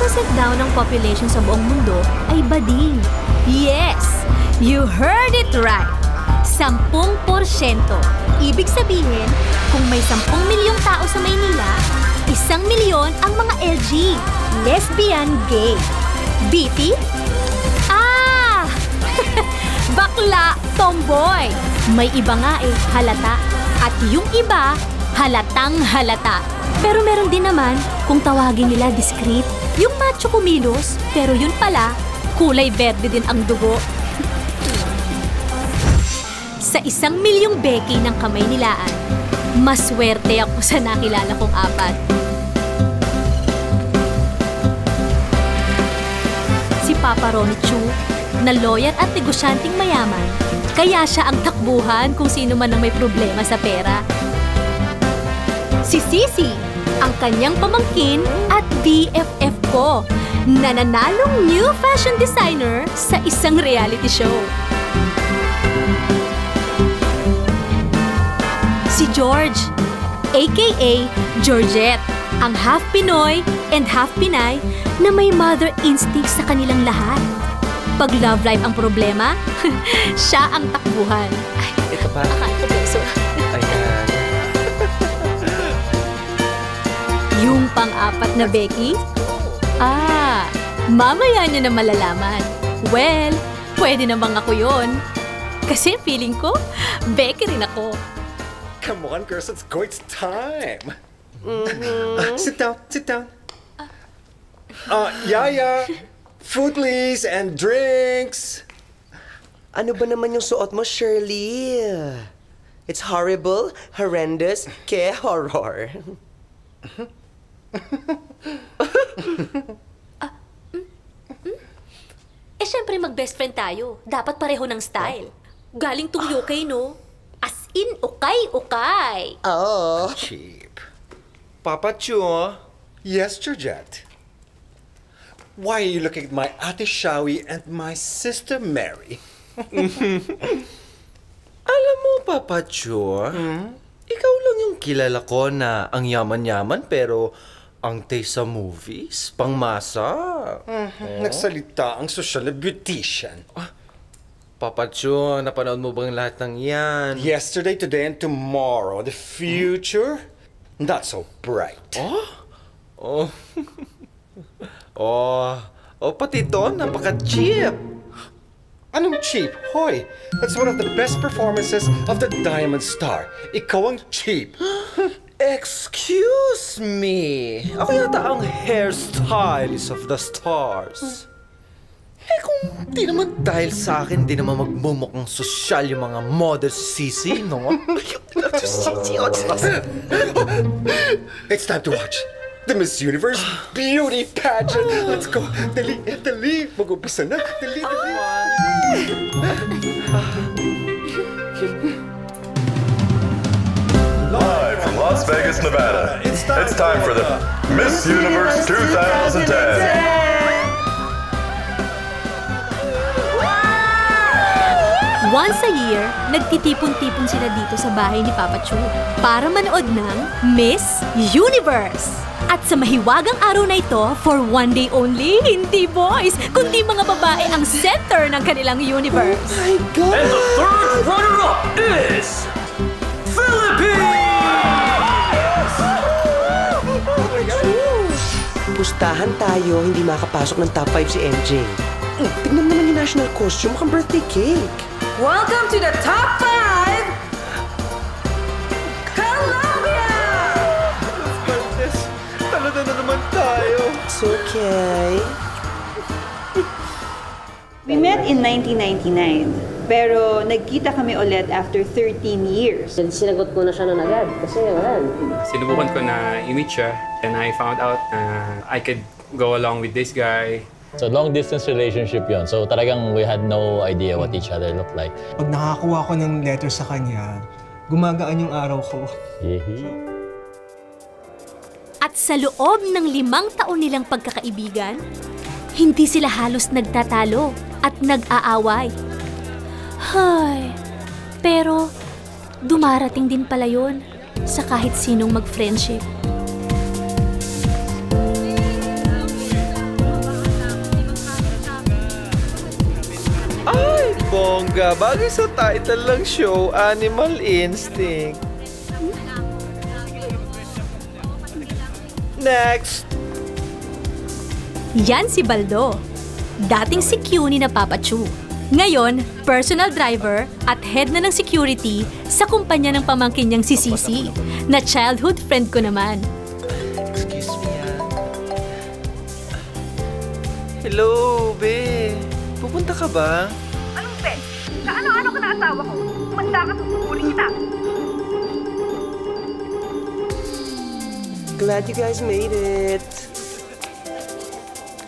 10% daw ng population sa buong mundo ay bading. Yes! You heard it right! 10%. Ibig sabihin, kung may 10 milyong tao sa Maynila, 1 milyon ang mga LG, lesbian, gay. BP? Ah! Bakla, tomboy. May iba nga halata. At yung iba, halatang halata. Pero meron din naman kung tawagin nila discreet. Yung macho kumilos, pero yun pala, kulay berde din ang dugo. Sa 1 milyong Becky ng kamay nilaan, maswerte ako sa nakilala kong 4. Si Papa Ronnie Chu, na lawyer at negosyanteng mayaman, kaya siya ang takbuhan kung sino man ang may problema sa pera. Si Sisi, ang kanyang pamangkin at BFF ko, na nanalong new fashion designer sa isang reality show. Si George, aka Georgette, ang half Pinoy and half Pinay na may mother instinct sa kanilang lahat. Pag love life ang problema, siya ang takbuhan. Ay, ito pa. Akala ko beso. Ayan. Yung pang-4 na Becky? Ah, mamaya niyo na malalaman. Well, pwede namang ako yun. Kasi feeling ko, Becky rin ako. Come on, girls, let's go. It's time. Sit down, sit down. Yaya, food please, and drinks. Ano ba naman yung suot mo, Shirley? It's horrible, horrendous, ke horror. Syempre mag-best friend tayo. Dapat pareho ng style. Galing tong UK, no? As in, ukay-ukay. Oh. Cheap. Papa Chu? Yes, Georgette. Why are you looking at my Ate Shawi and my sister Mary? Alam mo, Papa Chu, ikaw lang yung kilala ko na ang yaman-yaman pero ang taste sa movies, pangmasa. Nagsalita ang social na beautician. Papa Chu, napanood mo bang lahat ng yan? Yesterday, today, and tomorrow. The future, not so bright. Oh. Pati to, napaka-cheap. Anong cheap? Hoy, that's one of the best performances of the Diamond Star. Ikaw ang cheap. Excuse me. Ako yata ang hairstylist of the stars. Kung di naman dahil sa akin, di naman magmumukhang sosyal yung mga model Sisi, no? It's time to watch the Miss Universe Beauty Pageant. Let's go. Dali, dali. Mag-umpisa na. Dali, dali. Live from Las Vegas, Nevada, it's time for the Miss Universe 2010. Once a year, nagtitipon-tipon sila dito sa bahay ni Papa Chu para manood ng Miss Universe. At sa mahiwagang araw na ito, for one day only, hindi boys, kundi mga babae ang center ng kanilang universe. Oh my God! And the third runner-up is Philippines! Pustahan tayo, hindi makapasok ng top 5 si MJ. Tignan mo naman yung national costume, mukhang birthday cake. Welcome to the top 5! Colombia! Talada na naman tayo. It's okay. We met in 1999, pero nagkita kami ulit after 13 years. Sinagot ko na siya nun agad kasi wala. Sinubukan ko na i-meet siya and I found out na I could go along with this guy. So long-distance relationship yon. So talagang we had no idea what each other looked like. Pag nakakuha ko ng letter sa kanya, gumagaan yung araw ko. At sa loob ng 5 taon nilang pagkakaibigan, hindi sila halos nagtatalo at nag-aaway. Hay, pero dumarating din pala yun sa kahit sinong mag-friendship. talaga. Bagay sa title ng show, Animal Instinct. Next! Yan si Baldo. Dating si Cunie na Papa Chu. Ngayon, personal driver at head na ng security sa kumpanya ng pamangkin niyang si Sisi, na childhood friend ko naman. Excuse me, Hello, be. Pupunta ka ba? Anong be? Sa ano-ano ka na asawa ko? Manda ka tutulong kita. Glad you guys made it.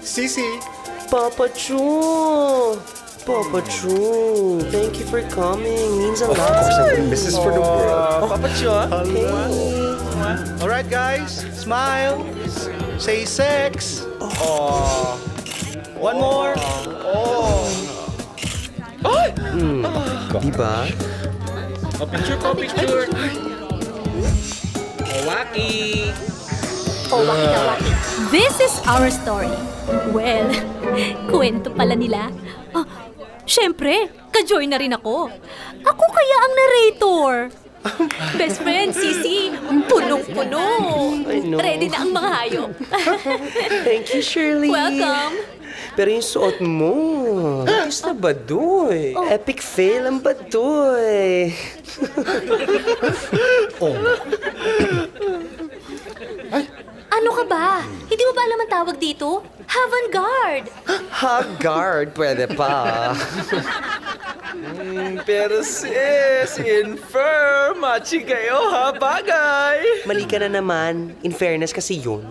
Sisi! Papa Chu! Papa Chu, thank you for coming. Means a lot. Mrs. for the world. Papa Chu, Hey. Alright guys, smile. Say sex. Oh. One more. Oh. Diba? Picture po, picture. Waki. Oh, waki. This is our story. Well, kwento pala nila. Ah, syempre, ka-join na rin ako. Ako kaya ang narrator. Best friend, Sisi, punong-puno. I know. Ready na ang mga hayop. Thank you, Shirley. Welcome. Pero yung suot mo, ayos na Badoy. Epic fail ang Badoy. Ano ka ba? Hindi mo ba alam ang tawag dito? Avant-garde. Haggard, pwede pa. Pero sis, infirm. Machi kayo, ha? Bagay. Mali ka na naman. In fairness kasi yun.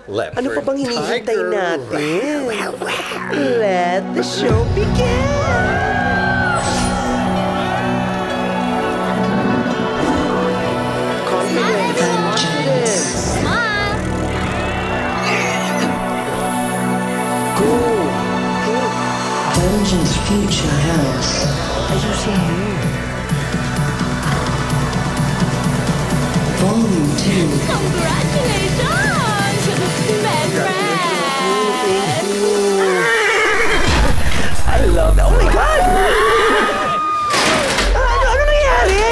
Leopard Ano pa bang hinihintay tiger. natin? Let the show begin! Dungeon's future house. Volume 2. Congratulations! Best friend! I love that. Oh my God! Ano nangyari?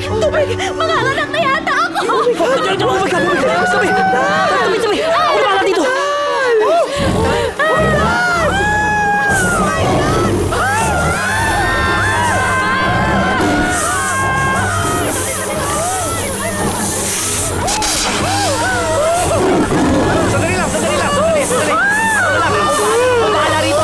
Tubig! Mga anak na yata ako! Oh my God! Sabi! Sabi! Ako na pala dito! Sandali lang! Sandali! Ako bahala rito!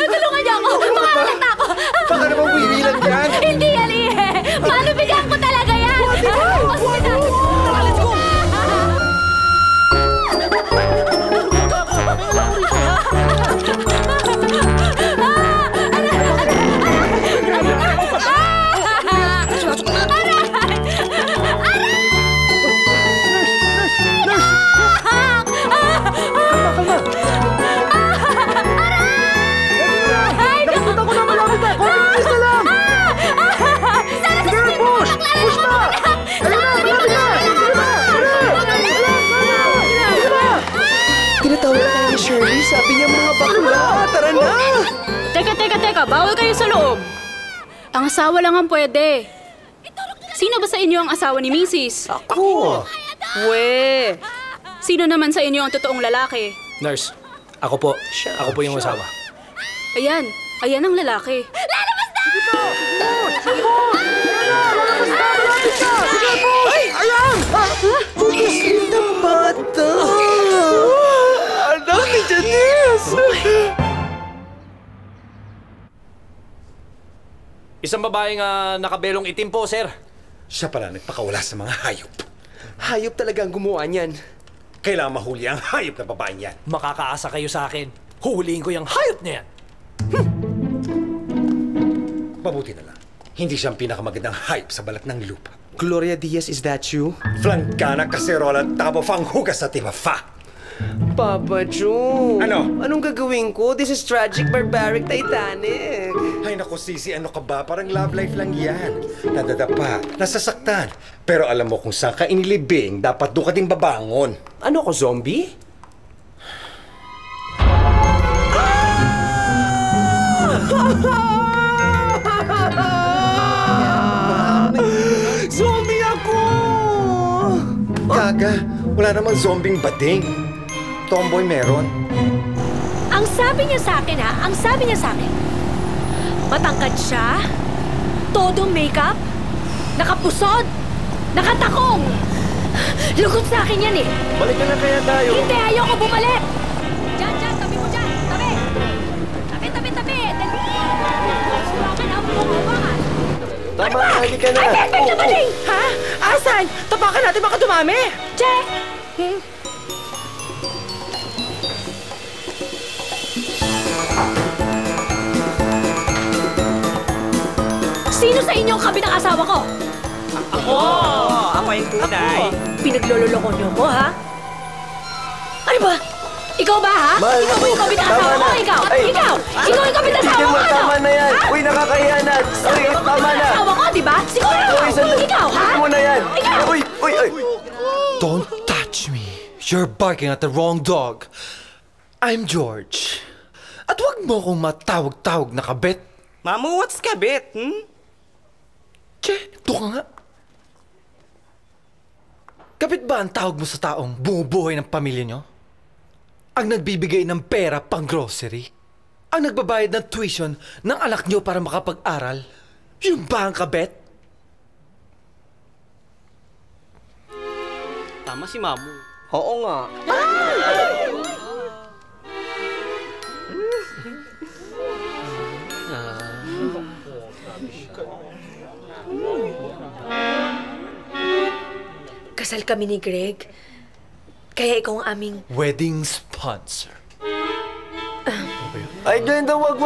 Tulungan niyo ako! Mga anak na ako! Baka naman wiwi lang yan. Hindi yan eh! Malubigan ko talaga yan! Hospital! Let's go! Tinatawag tayo ni Shirley. Sabi niya mga bakla. Tara na! Teka, bawal kayo sa loob. Ang asawa lang ang pwede. Sino ba sa inyo ang asawa ni Mrs.? Ako! We! Sino naman sa inyo ang totoong lalaki? Nurse, ako po. Ako po yung asawa. Ayan ang lalaki. Ayan! Pupusin ng bata! Anak ni Janice! Isang babaeng nakabelong itim po, sir. Siya pala nagpakawala sa mga hayop. Hayop talaga ang gumawa niyan. Kailangan mahuli ang hayop na babaeng yan. Makakaasa kayo sa akin. Huhulihin ko yung hayop na yan. Mabuti na lang. Hindi siya ang pinakamagandang hayop sa balat ng lupa. Gloria Diaz, is that you? Flankana, kaserola, tabo, fanghugas sa timafa. Papa Joe! Ano? Anong gagawin ko? This is tragic, barbaric, Titanic. Ay naku, Sisi, ano ka ba? Parang love life lang yan. Nadadapa, nasasaktan. Pero alam mo kung saan ka inilibing, dapat doon ka din babangon. Ano ko, zombie? Zombie ako! Gaga, wala namang zombing bading. Tomboy meron. Ang sabi niya sa akin ang sabi niya sa akin, matangkad siya, todo makeup, nakapusod, nakatakong. Lugod sa akin yan eh. Balik na kaya tayo. Hindi, ayoko bumalik. Diyan, tabi mo dyan, tabi. Tabi. Dali. Sulakan ang bumabangan. Tama, hindi ka na. Ay, naman. Ha? Asan? Tapakan natin baka dumami. Che! Sino sa inyo ang kabi ng asawa ko? Ako! Ako yung tunay. Pinaglololoko niyo ko, ha? Ano ba? Ikaw ba, ha? Mahal, Ikaw ba yung kabi ng asawa ko? Ikaw yung kabi ng asawa ko, ano? Tama na yan. Ha? Uy, nakakahiya na. Uy, tama na. Asawa ko, di ba? Siguro ikaw, ha? Uy, mo na yan. Ikaw! Uy. Don't touch me. You're barking at the wrong dog. I'm George. At huwag mo akong matawag-tawag na kabit. Mamu, what's kabit? Che, ito ka nga. Kabit ba ang tawag mo sa taong bumubuhay ng pamilya nyo? Ang nagbibigay ng pera pang grocery? Ang nagbabayad ng tuition ng anak nyo para makapag-aral? Yun ba ang kabit? Tama si Mamu. Oo nga. Kasal kami ni Greg. Kaya ikaw ang aming... Wedding sponsor. Ay, ganda. Wag.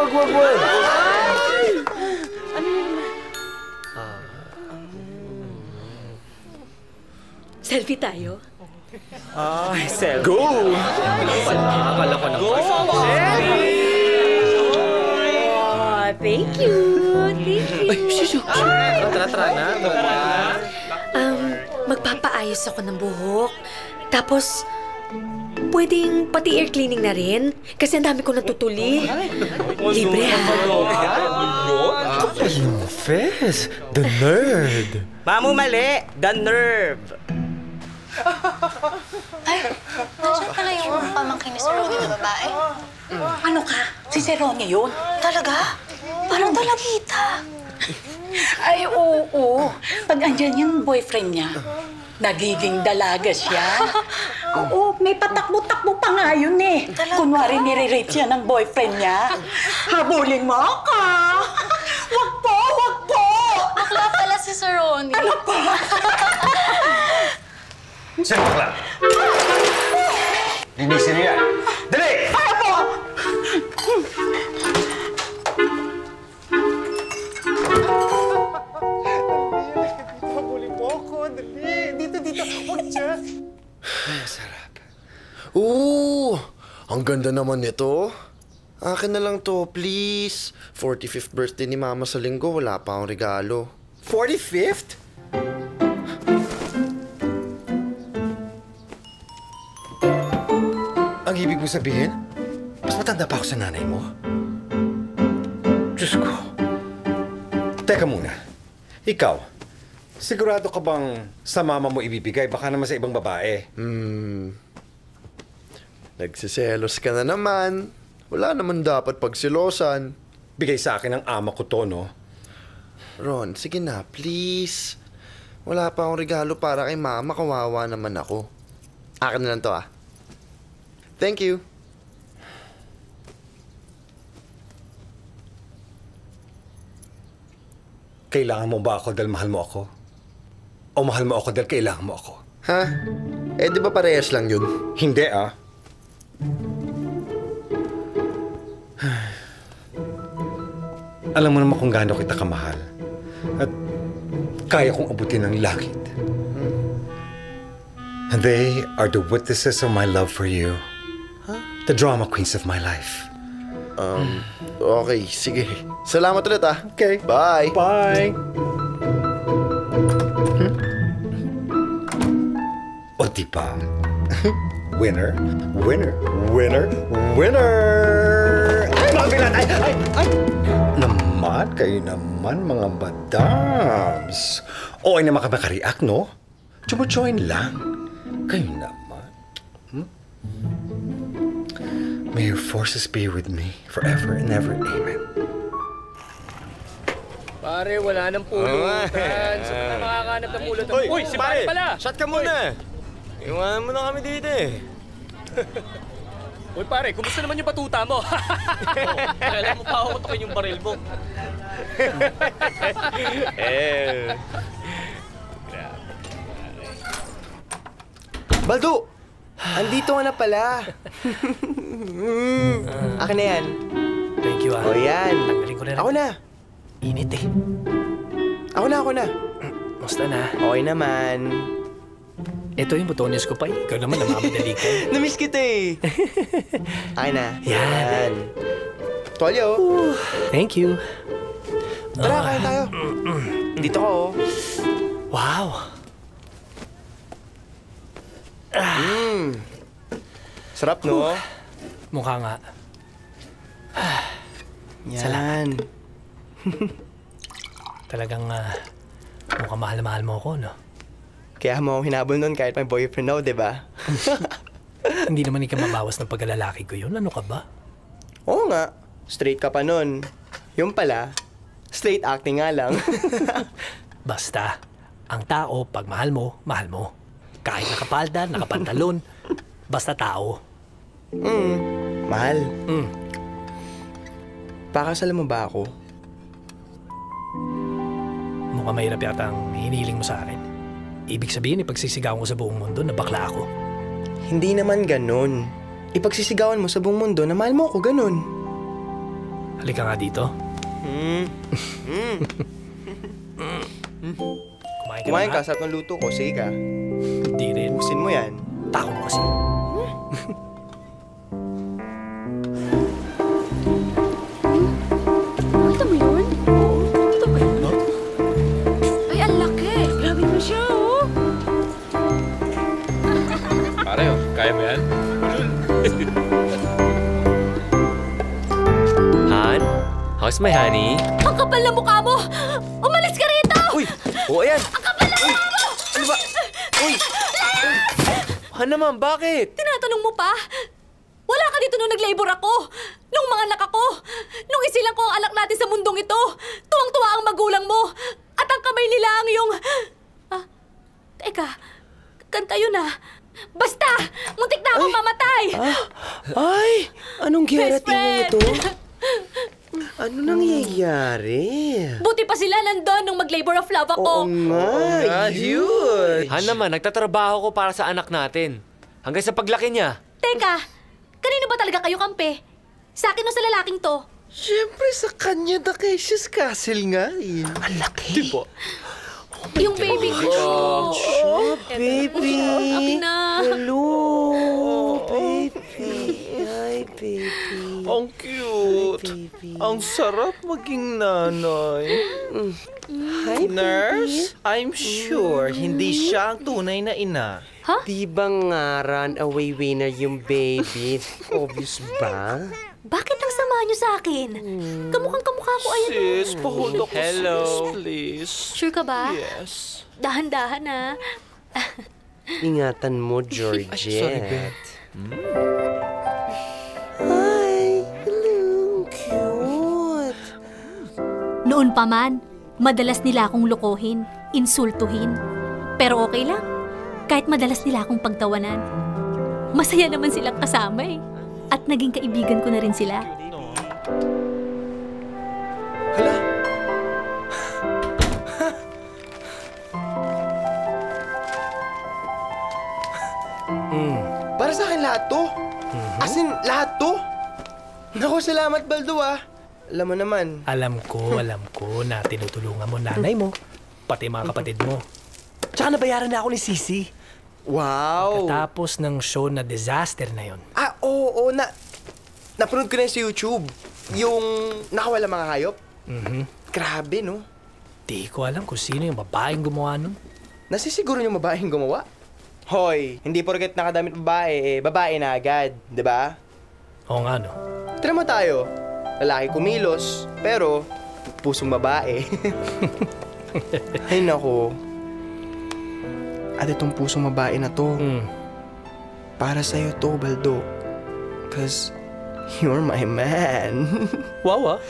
Selfie tayo? Ay, selfie. Go! Akala ko na. Go! Thank you. Tara na. Magpapaayos ako ng buhok. Tapos, pwedeng pati air cleaning na rin. Kasi ang dami ko natutuli. Libre, ha? Yung Fez, the nerd. Mamu, mali. The nerve. Ay, nasaan pala yung pamangkin ni Sir Ronnie na babae? Ano ka? Si Sir Ronnie yun? Talaga? Parang dalagita. Ay, oo. Pag andyan yung boyfriend niya, nagiging dalaga siya. Oo, may patakbo-takbo pa nga yun eh. Kunwari nire-rape siya ng boyfriend niya. Habulin mo ako! Wag po! Bakla pala si Sir Ronnie. Ano pa? Saan bakla? Linisin niya. Dali! Ano po? Habulin mo ako. Dali. Dito. Huwag dyan. Ay, sarap. Ooh! Ang ganda naman nito. Akin na lang to, please. 45th birthday ni Mama sa linggo, wala pa akong regalo. 45th? Ang ibig mo sabihin, mas matanda pa ako sa nanay mo? Diyos ko. Teka muna. Ikaw, sigurado ka bang sa mama mo ibibigay? Baka naman sa ibang babae. Nagsiselos ka na naman. Wala naman dapat pagsilosan. Bigay sa akin ng ama ko to, no? Ron, sige na, please. Wala pa akong regalo para kay Mama. Kawawa naman ako. Akin na lang to, ah. Thank you. Kailangan mo ba ako dahil mahal mo ako? O mahal mo ako dahil kailangan mo ako? Ha? Eh, di ba parehas lang yun? Hindi, ah. Alam mo naman kung gaano kita kamahal. At kaya kong abutin ng langit. And they are the witnesses of my love for you. The drama queens of my life. Okay, sige. Salamat ulit, ah. Okay. Bye. Bye. O diba? Winner, winner, winner, winner! Ay, mga bilat! Ay! Naman, kayo naman, mga madams. Okay naman ka makareact, no? Join lang. Kayo naman. May your forces be with me forever and ever. Amen. Pare, wala nang pulutan. Saan na makakahanap ng pulutan? Uy, si pare pala! Shot ka muna! Iwanan mo na kami dito eh. Uy pare, kumusta naman yung patuta mo? Kailan mo pa ako tukin yung baril mo? Baldo! Andito ka na pala. Akin na yan. Thank you, ah. O yan. Tanggalin ko na rin. Ako na. Init eh. Ako na. Musta na? Okay naman. Ito yung botones ko pa eh. Ikaw naman, namamadali ka. Namiss kita eh. Akin na. Yan. Tuwalyo. Thank you. Tara, kain tayo. Dito ko. Wow. Sarap, no? Mukha nga. Yan. Talagang mukhang mahal-mahal mo ako, no? Kaya mo akong hinabol nun kahit may boyfriend ako, di ba? Hindi naman ikaw mabawas ng pagkalalaki ko yun. Ano ka ba? Oo nga. Straight ka pa nun. Yung pala, straight acting nga lang. Basta, ang tao, pag mahal mo, mahal mo. Kahit nakapalda, nakapantalon, basta tao. Mahal. Pakasal mo ba ako? Mukhang mahirap yata ang hiniling mo sa akin. Ibig sabihin, ipagsisigawan ko sa buong mundo na bakla ako. Hindi naman ganun. Ipagsisigawan mo sa buong mundo na mahal mo ako, ganun. Halika nga dito. Kumain ka, sarap ng luto ko. Sige ka. Hindi rin. Busin mo yan. Tako mo kasi. Ito mo yun? Ito ba yun? Ay, ang laki. Grabe mo siya, oh. Pare, kaya mo yan? Han? How's my honey? Ang kapal na mukha mo! Umalis ka rito! Uy! Oo, yan! Ang kapal na mukha mo! Ano ba? Uy! Han naman, bakit? Tinatanong mo pa? Wala ka dito nung nag-labor ako. Nung mga anak ako. Nung isilang ko ang anak natin sa mundong ito. Tuwang-tuwa ang magulang mo. At ang kamay nila ang iyong... Teka. Kanta yun ah. Basta! Muntik na akong mamatay! Ay! Anong Best gerating mo friend! ito? Ano nangyayari? Buti pa sila nandun nung mag-labor of love ako. Oo nga, yun. Han naman, nagtatrabaho ko para sa anak natin. Hanggang sa paglaki niya. Teka, kanino ba talaga kayo kampe? Sa akin o sa lalaking to? Siyempre sa kanya, The Cassius Castle nga eh. Ang laki. Diba? Yung baby ko. Oh, baby. Akin na. Hello, baby. Hi, baby. Ang cute. Ang sarap maging nanay. Hi, Nurse, I'm sure hindi siya ang tunay na ina. Huh? Di ba nga run away winner yung baby? Obvious ba? Bakit ang sama niyo sa akin? Kamukhang kamukha ko, ayan. Sis, pahold ako Hello. sis, please. Sure ka ba? Yes. Dahan-dahan ah. Ingatan mo, Georgette. Sorry, Beth. Hi, hello, cute. Noon pa man, madalas nila akong lokohin, insultuhin. Pero okay lang. Kahit madalas nila akong pagtawanan. Masaya naman silang kasama eh. At naging kaibigan ko na rin sila. Hala. lahat to? As in, lahat to? Naku, salamat, Baldo, ah. Alam mo naman. Alam ko na tinutulungan mo nanay mo, pati mga kapatid mo. Tsaka nabayaran na ako ni Sisi. Wow! Pagkatapos ng show na disaster na yon. Ah, oo, napanood ko na yun sa YouTube. Yung nakawala mga hayop. Grabe, no? Di ko alam kung sino yung babaeng gumawa nun. Nasisiguro yung babaeng gumawa? Hoy, hindi porket nakadamit babae, babae na agad, di ba? Oo nga, no? Tira mo tayo. Lalaki kumilos, pero pusong babae. Ay, nako. At itong pusong babae na to, para sa'yo to, Baldo. 'Cause you're my man. Wow, ah.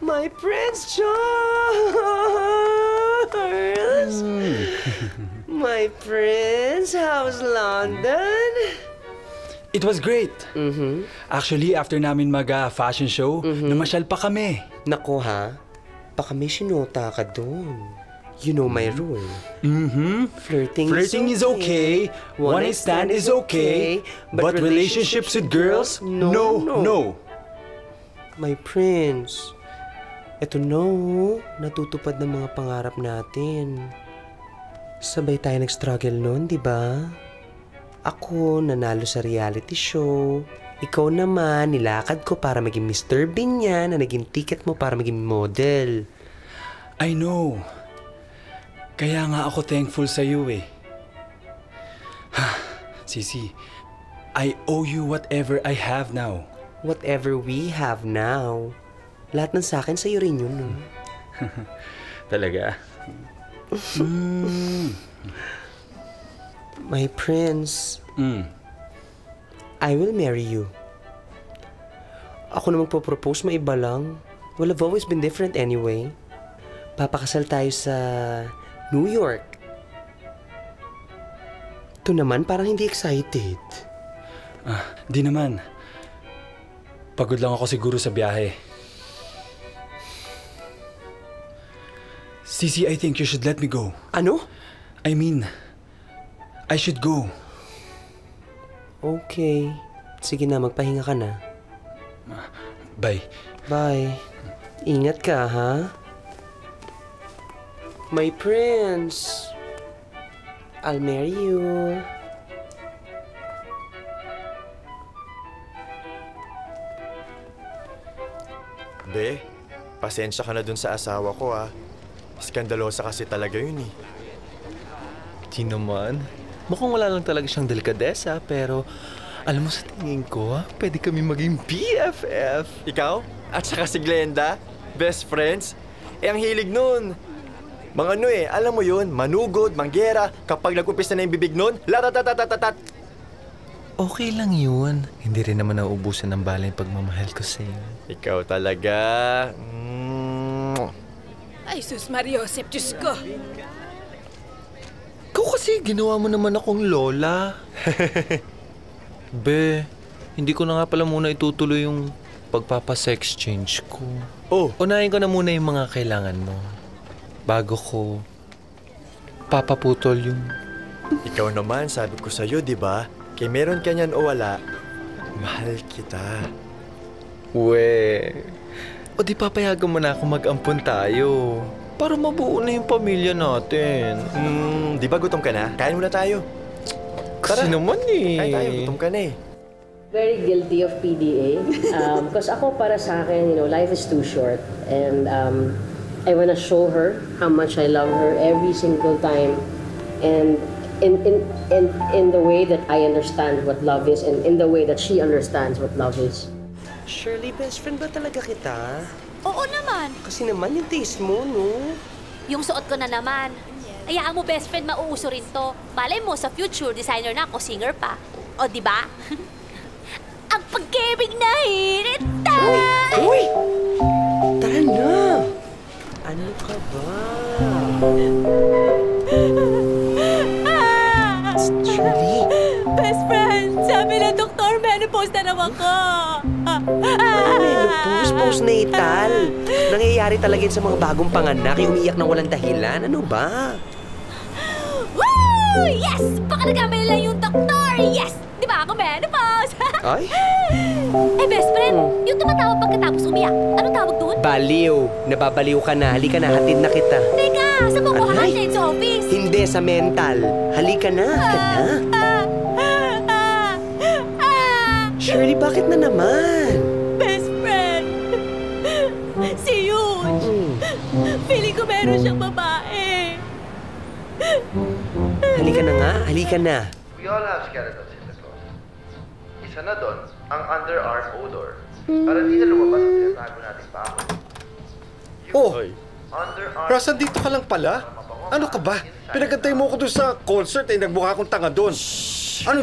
My Prince Charles! My Prince, how's London? It was great. Actually, after namin mag-fashion show, namasyal pa kami. Nako ha, baka may sinota ka doon. You know my rule. Flirting is okay. One night stand is okay. But relationships with girls, no. My Prince, eto no, natutupad ng mga pangarap natin. Sabay tayo nag-struggle noon, di ba? Ako, nanalo sa reality show. Ikaw naman, nilakad ko para maging Mr. Bean yan na naging ticket mo para maging model. I know. Kaya nga ako thankful sa iyo eh. Sisi, I owe you whatever I have now. Whatever we have now. Lahat ng sa akin sa'yo rin yun, no? Talaga? My Prince, I will marry you. Ako na magpo-propose, may iba lang. Well, I've always been different anyway. Papakasal tayo sa New York. Ito naman, parang hindi excited. Di naman. Pagod lang ako siguro sa biyahe. Sisi, I think you should let me go. Ano? I mean, I should go. Okay. Sige na, magpahinga ka na. Bye. Bye. Ingat ka, ha? My Prince, I'll marry you. Be, pasensya ka na dun sa asawa ko, ah. Skandalosa kasi talaga yun, eh. Di naman. Mukhang wala lang talaga siyang delikadesa, pero alam mo sa tingin ko, pwede kami maging BFF. Ikaw? At saka si Glenda? Best friends? Eh, ang hilig nun. Mga ano eh, alam mo yun, manugod, manggera, kapag nag-umpisa na yung bibig nun, latatatatat. Okay lang yun. Hindi rin naman nauubusan ng bala yung pagmamahal ko sa'yo. Ikaw talaga. Ay, sus Mariosep, Diyos ko. Ikaw kasi, ginawa mo naman akong lola. Be, hindi ko na nga pala muna itutuloy yung pagpapa-sex change ko. Unahin ko na muna yung mga kailangan mo. Bago ko papaputol yung... Ikaw naman, sabi ko sa'yo, di ba? Kaya meron ka niyan o wala, mahal kita. O di papayagan mo na ako mag-ampun tayo. Para mabuo na yung pamilya natin. Di ba gutom ka na? Kain muna tayo. Kasi naman eh. Kain tayo, gutom ka na eh. Very guilty of PDA. Because ako para sa akin, life is too short. And I wanna show her how much I love her every single time. And in the way that I understand what love is and in the way that she understands what love is. Shirley, best friend ba talaga kita? Oo naman. Kasi naman yung taste mo, no? Yung suot ko na naman. Hayaan mo, best friend, mauuso rin to. Malay mo, sa future, designer na ako, singer pa. O, di ba? Ang pag-ibig na hirita! Uy! Tara na! Ano ka ba? Shirley, Best friend, sabi ng doktor, menopause na naman ko. Menopause, postnatal. Nangyayari talaga yun sa mga bagong panganak, yung umiiyak ng walang dahilan. Ano ba? Woo! Yes! Baka nagamay lang yung doktor. Yes! Di ba ako menopause? Ay? Best friend, yung tumatawag pagkatapos umiyak, anong tawag doon? Baliw. Nababaliw ka na. Halika na, hatid na kita. Teka, sa mo ko hatid sa office? Hindi, sa mental. Halika na, Shirley, bakit na naman? Best friend, si Yun. Feeling ko meron siyang babae. Halika na nga, halika na. We all have skeletons in the closet. Isa na doon, ang underarm odor. Para di na lumabas ang tinatago natin pa ako. Oh! Ras, andito ka lang pala? Ano ka ba? Pinagantay mo ko doon sa concert eh, nagmukha akong tanga doon. Ano?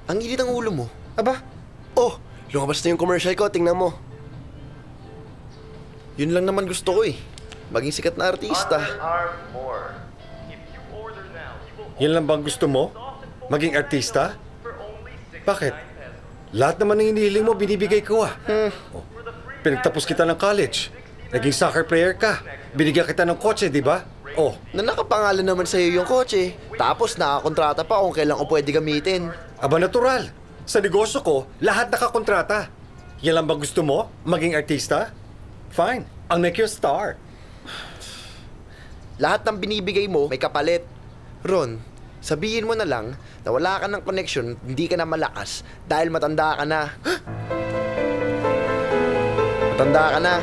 Ang init ang ulo mo. Aba? Oh, lumabas na yung commercial ko, tingnan mo. Yun lang naman gusto ko eh. Maging sikat na artista. Yan lang bang gusto mo? Maging artista? Bakit? Lahat naman ng hinihiling mo, binibigay ko Oh, pinagtapos kita ng college. Naging soccer player ka. Binigyan kita ng kotse, di ba? Oh. Na nakapangalan naman sa'yo yung kotse. Tapos nakakontrata pa kung kailan ko pwede gamitin. Aba, natural. Sa negosyo ko, lahat nakakontrata. Yan lang bang gusto mo? Maging artista? Fine. I'll make you a star. Lahat ng binibigay mo, may kapalit. Ron, sabihin mo na lang na wala ka ng connection, hindi ka na malakas dahil matanda ka na. Matanda ka na.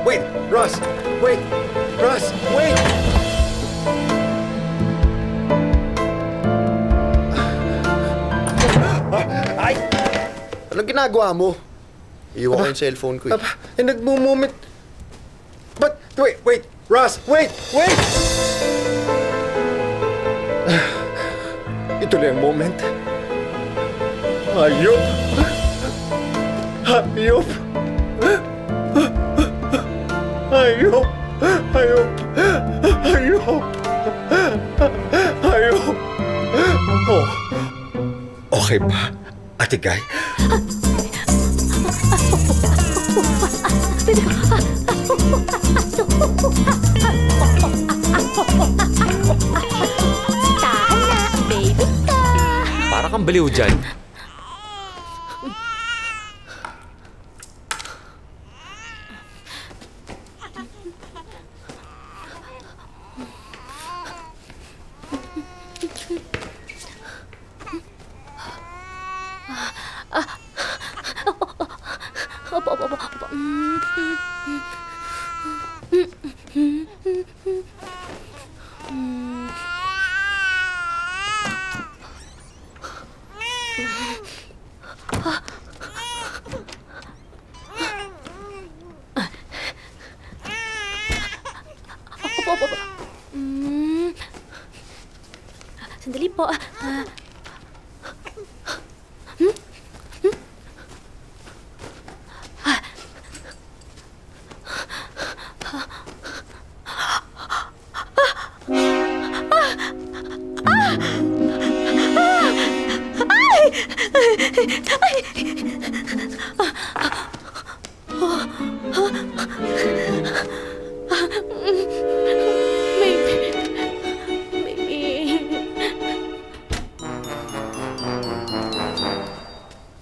Wait, Ross! Wait! Ross, wait! Ay! Anong ginagawa mo? Iwan ko yung cellphone ko eh. Nagmumumit. But, wait! Ross, wait! Ito na yung moment. Hayop! Hayop! Hayop! Hayop! Hayop! Hayop! Oh, okay ba, Ate Guy? Para kang baliw dyan. Sandali po.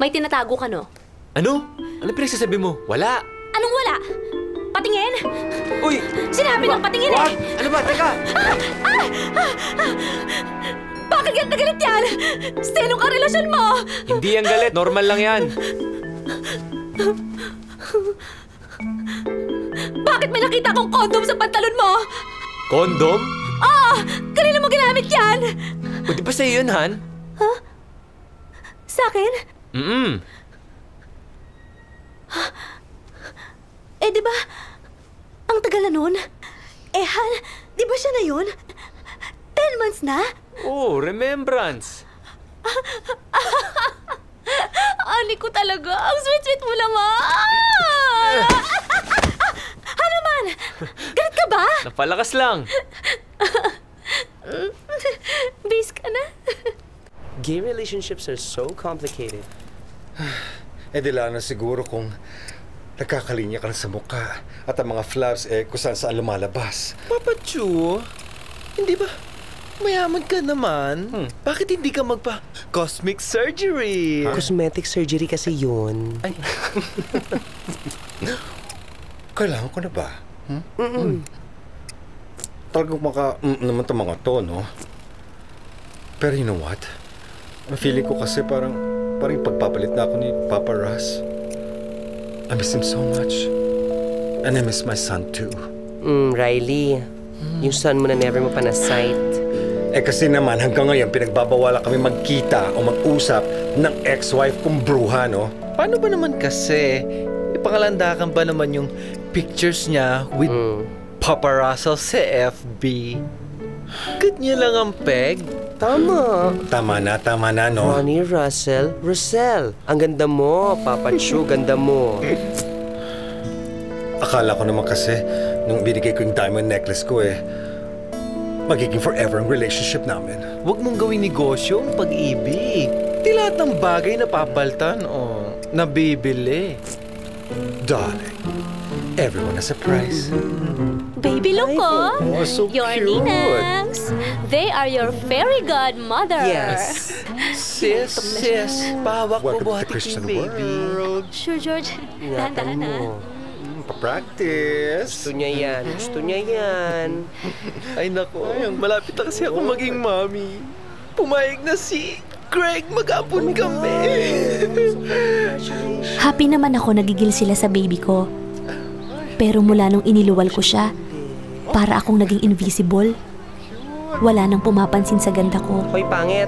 May tinatago ka, no? Ano? Ano pinagsasabi mo? Wala. Anong wala? Patingin? Uy! Sinabi ng patingin eh! Ano ba? Teka! Bakit galit na galit yan? Sinong karelasyon mo? Hindi yan galit. Normal lang yan. Bakit may nakita akong kondom sa pantalon mo? Kondom? Oo! Kanina mo ginamit yan? O di ba sa'yo yun, Han? Huh? Sa akin? Eh, di ba? Ang tagal na nun. Eh, Han, di ba siya na yun? 10 months na? Oh, remembrance. Ani ko talaga. Ang sweet-sweet mo naman. Ano man? Galit ka ba? Napalakas lang. Bis ka na. Gay relationships are so complicated. Eh di lalo na siguro kung nagkakalinya ka na sa mukha at ang mga flaps kung saan lumalabas. Papa Chu, hindi ba mayaman ka naman? Bakit hindi ka magpa-cosmic surgery? Cosmetic surgery kasi yun. Ay. Kailangan ko na ba? Talagang naman itong mga to, no? Pero you know what? Ang feeling ko kasi parang pagpapalit na ako ni Papa Ras. I miss him so much. And I miss my son too. Riley, yung son mo na never mo pa na-sight. Eh kasi naman hanggang ngayon pinagbabawala kami magkita o mag-usap ng ex-wife kong bruha, no? Paano ba naman kasi? Ipangalandakan ba naman yung pictures niya with Papa Russell sa FB? Good niya lang ang peg. Tama. Tama na, no? Ronnie Russell. Ang ganda mo, Papa Chu, ganda mo. Akala ko naman kasi, nung binigay ko yung diamond necklace ko magiging forever ang relationship namin. Huwag mong gawing negosyo ang pag-ibig. Di lahat ng bagay na papaltan o nabibili. Darling, everyone has a price. Baby Loco, so your cute. ninangs. They are your fairy godmother. Yes. Sis, pahawak mo buhati yung baby. Sure, George. Dahan-dahan na. Pa-practice. Gusto niya yan. Ay nako, malapit na kasi ako maging mommy. Pumayag na si Greg, mag-apon kami. Happy naman ako nagigil sila sa baby ko. Pero mula nung iniluwal ko siya, para akong naging invisible. Wala nang pumapansin sa ganda ko. Hoy, pangit.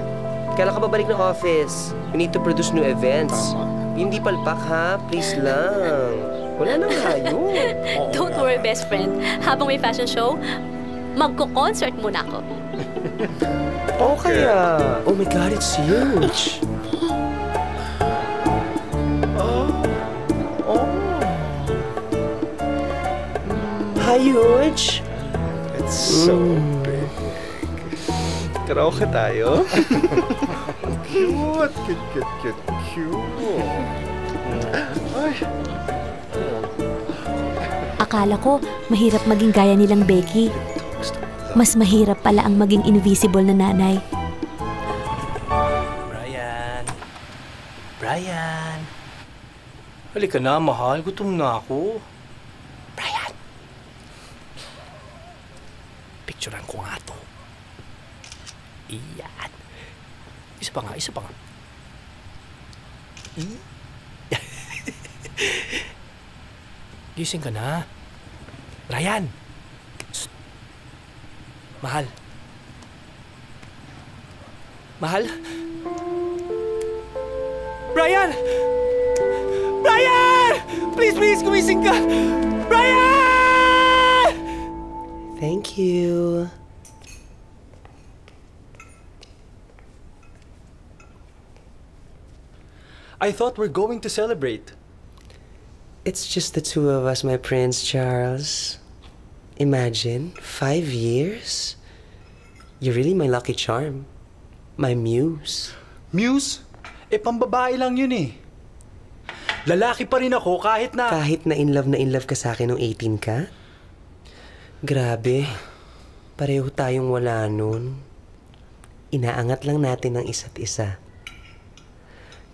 Kailan ka babalik ng office? We need to produce new events. Hindi palpak, ha? Please lang. Wala nang hayo. Don't worry, best friend. Habang may fashion show, magko-concert muna ako. Kaya. Oh my God, it's huge. Huge. It's so big. Karaoke tayo. Cute. Ay. Akala ko, mahirap maging gaya nilang Becky. Mas mahirap pala ang maging invisible na nanay. Brian. Halika na, mahal. Gutom na ako. Brian. Picturean ko nga to. Iyan. Isa pa nga. Gising ka na. Brian. Shh. Mahal. Brian! Please, gumising ka! Brian! Thank you. I thought we're going to celebrate. It's just the two of us, my Prince Charles. Imagine, 5 years? You're really my lucky charm. My muse. Muse? Pambabae lang yun eh. Lalaki pa rin ako kahit na... Kahit na in love ka sa akin nung 18 ka? Grabe. Pareho tayong wala nun. Inaangat lang natin ang isa't isa.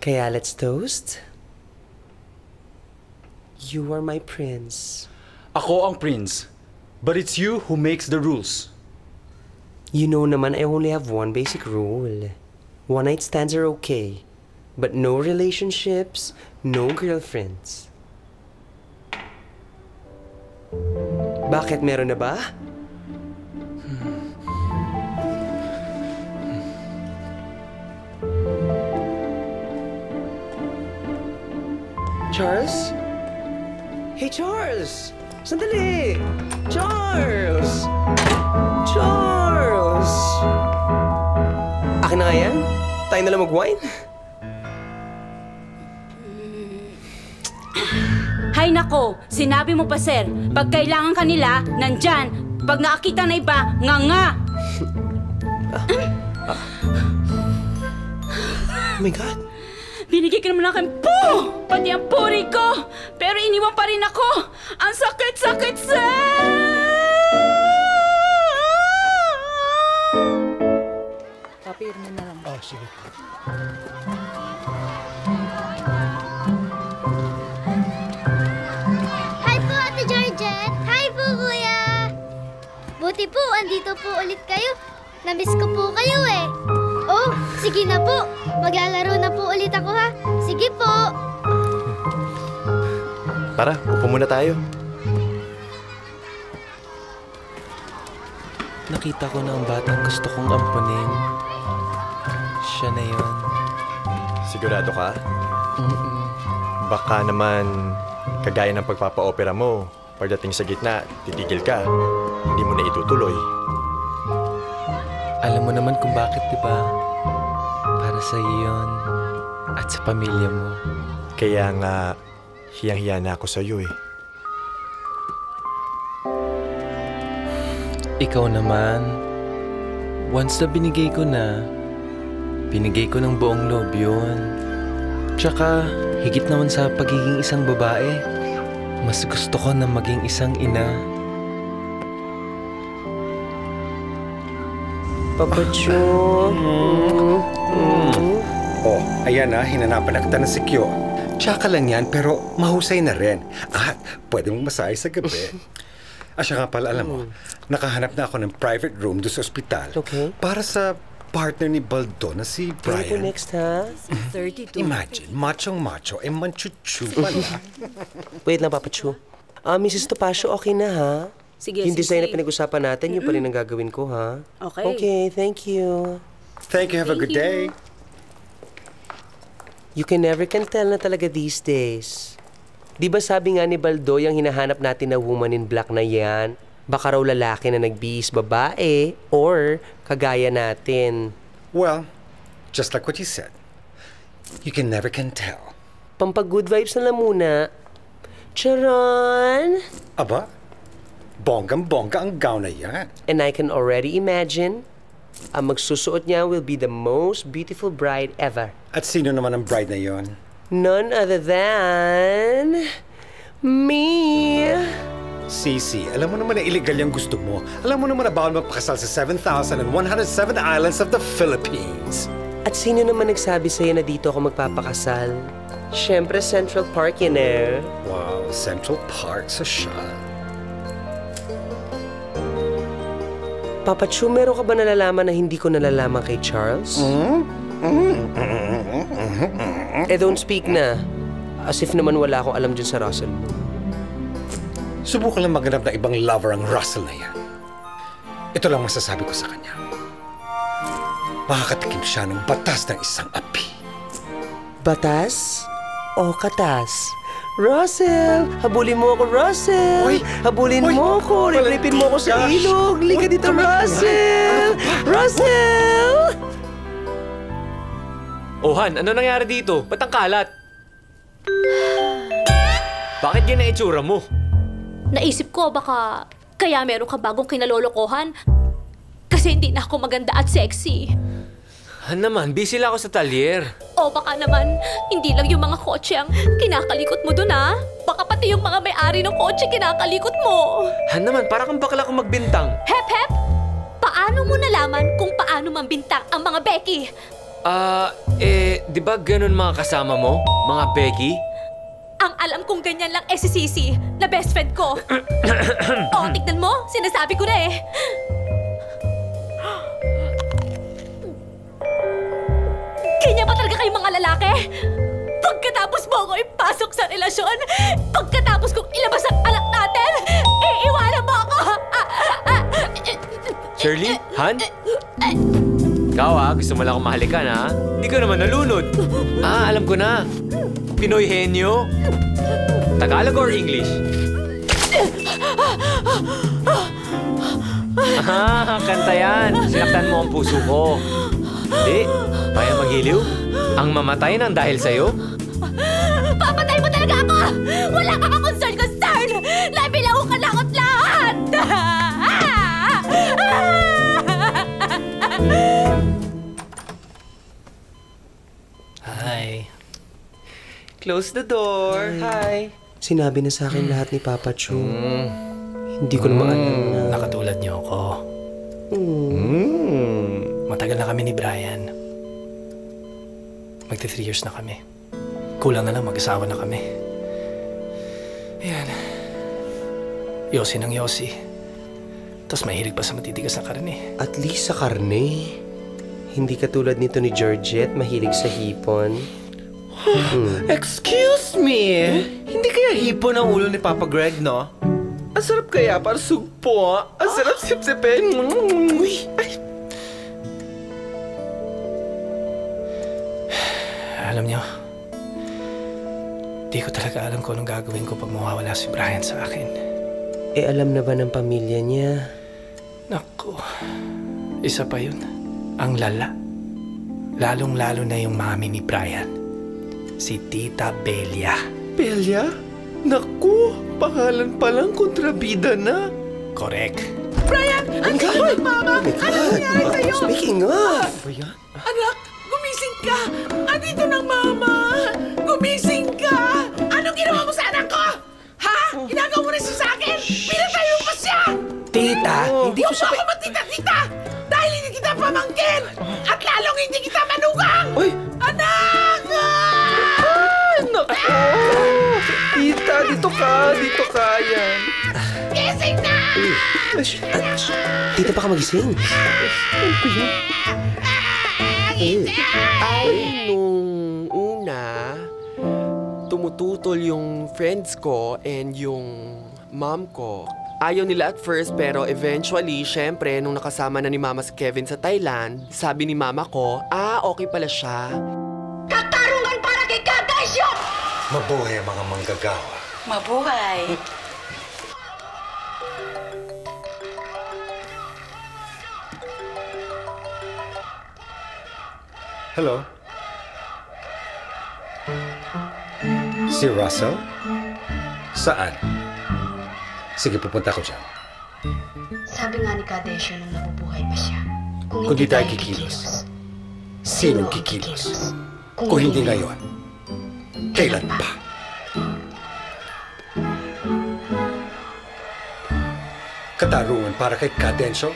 Kaya let's toast. You are my prince. Ako ang prince. But it's you who makes the rules. You know naman, I only have one basic rule. One-night stands are okay. But no relationships, no girlfriends. Bakit, meron na ba? Charles? Hey, Charles! Sandali! Charles! Akin na nga yan? Tayo na lang mag-wine? Hay nako, sinabi mo pa sir, pag kailangan ka nila, nandyan. Pag nakakita na iba, nga. Oh my God. Binigay ka naman akin po! Pati ang puri ko! Pero iniwan pa rin ako! Ang sakit-sakit sa... Papirma na lang. Oh, sige. Hi po, Ate Georgette! Hi po, Kuya! Buti po, andito po ulit kayo. Namiss ko po kayo eh. Oh, sige na po. Maglalaro na po ulit ako ha. Sige po. Tara, upo muna tayo. Nakita ko na ang batang gusto kong ampunin. Siya na yun. Sigurado ka? Baka naman, kagaya ng pagpapa-opera mo, pagdating sa gitna, titigil ka. Hindi mo na itutuloy. Alam mo naman kung bakit, di ba? Para sa iyon at sa pamilya mo. Kaya nga, hiyang-hiya na ako sa iyo eh. Ikaw naman, once na binigay ko ng buong loob yun. Tsaka, higit naman sa pagiging isang babae, mas gusto ko na maging isang ina. Papa Chu. Oh, ayan na, hinanapan na kita ng sikyo. Tsaka lang yan, pero mahusay na rin. At pwede mong masahe sa gabi. Siya nga pala, alam mo, nakahanap na ako ng private room doon sa ospital. Okay. Para sa partner ni Baldo na si Brian. Brian. Next, ha? 32. Imagine, machong-macho, manchuchu pala. Wait lang, Papa Chu. Mrs. Topacio, okay na, ha? Sige, yung design na sige. pinag-usapan natin, yun pa rin ang gagawin ko, ha? Okay. Okay, thank you. Thank you, have a good day. You can never can tell na talaga these days. Di ba sabi nga ni Baldo, yung hinahanap natin na woman in black na yan, baka raw lalaki na nagbihis babae or kagaya natin. Well, just like what you said, you can never can tell. Pampag-good vibes na lang muna. Charon! Aba, bonggang-bongga ang gown na yan. And I can already imagine, ang magsusuot niya will be the most beautiful bride ever. At sino naman ang bride na yon? None other than... me! Sisi, alam mo naman na illegal yung gusto mo. Alam mo naman na bawal magpakasal sa 7,107 islands of the Philippines. At sino naman nagsabi sa'yo na dito ako magpapakasal? Siyempre, Central Park yun eh. Wow, Central Park sa siya. Papa Chu, meron ka ba nalalaman na hindi ko nalalaman kay Charles? Eh, don't speak na. As if naman wala akong alam dyan sa Russell mo. Subukan lang maghanap ng ibang lover ang Russell na yan. Ito lang masasabi ko sa kanya. Makakatikim siya ng batas ng isang api. Batas o katas? Russell! Habulin mo ako, Russell! Habulin mo ako! Rip-ripin mo ako sa ilog! Lika dito, Russell! Russell! Oh, Han, ano nangyari dito? Ba't ang kalat? Bakit ganyan ang itsura mo? Naisip ko baka kaya meron ka bagong kinalolokohan kasi hindi na ako maganda at sexy. Han naman, busy lang ako sa talyer. O baka naman, hindi lang yung mga kotse ang kinakalikot mo dun, ha? Baka pati yung mga may-ari ng kotse kinakalikot mo. Han naman, para kang bakla kong magbintang. Hep, hep! Paano mo nalaman kung paano mambintang ang mga Becky? Di ba ganun mga kasama mo? Mga Becky? Ang alam kong ganyan lang si Sisi, na best friend ko. O, tignan mo, sinasabi ko na eh. Ganyan ba talaga kayong mga lalaki? Pagkatapos mo ako ipasok sa relasyon, pagkatapos kong ilabas ang anak natin, iiwanan mo ako! Shirley? Han? Ikaw gusto mo lang akong mahalikan ha? Hindi ka naman nalunod. Alam ko na. Pinoy henyo? Tagalog or English? Kanta yan. Sinaktan mo ang puso ko. Hindi. Kaya maghiliw? Ang mamatay nang dahil sa'yo? Papatay mo talaga ako! Wala ka ka-concern! Nabilang ko kalakot lahat! Hi. Close the door. Hi. Sinabi na sa akin lahat ni Papa Chu. Hindi ko naman alam na... Nakatulad niyo ako. Matagal na kami ni Brian. Magti 3 years na kami. Kulang na lang mag-asawa na kami. Ayan. Yosi ng yosi. Tapos mahilig pa sa matitigas na karne. At least sa karne. Hindi katulad nito ni Georgette, mahilig sa hipon. Excuse me! Hindi kaya hipon ang ulo ni Papa Greg, no? Ang sarap kaya para sugpo. Ang sarap sip-sipin. Uy! Ay. Alam niyo, di ko talaga alam kung anong gagawin ko pag mawawala si Brian sa akin. Eh, alam na ba ng pamilya niya? Naku, isa pa yun. Ang lala. Lalong-lalo na yung mami ni Brian. Si Tita Belia. Belia? Naku, pangalan pa lang kontrabida na. Correct. Brian! Andito yung mama! Ano nangyari sa'yo? Speaking of! Anak, gumising ka! Andito ng mama! Gumising ka! Anong ginawa mo sa anak ko? Ha? Ginagawa mo na siya sa akin? Pinatay mo pa siya! Tita! Hindi ko siya... Huwag mo matita-tita! Dahil hindi kita pamangkin! At lalong hindi kita manugang! Uy! Anak! Naku! Tita, dito ka! Dito ka! Yan! Gising na! Tita, baka magising. Ay, nung una, tumututol yung friends ko and yung mom ko. Ayaw nila at first pero eventually, syempre, nung nakasama na ni Mama si Kevin sa Thailand, sabi ni Mama ko, okay pala siya. Katarungan para kay Kadasyo! Mabuhay ang mga manggagawa. Mabuhay! Hello? Si Russell? Saan? Sige, pupunta ko dyan. Sabi nga ni Kadesyo nung nabubuhay pa siya, Kung di tayo kikilos, sinong kikilos? Kung hindi ngayon, kailan pa? Katarungan para kay Kadensyo,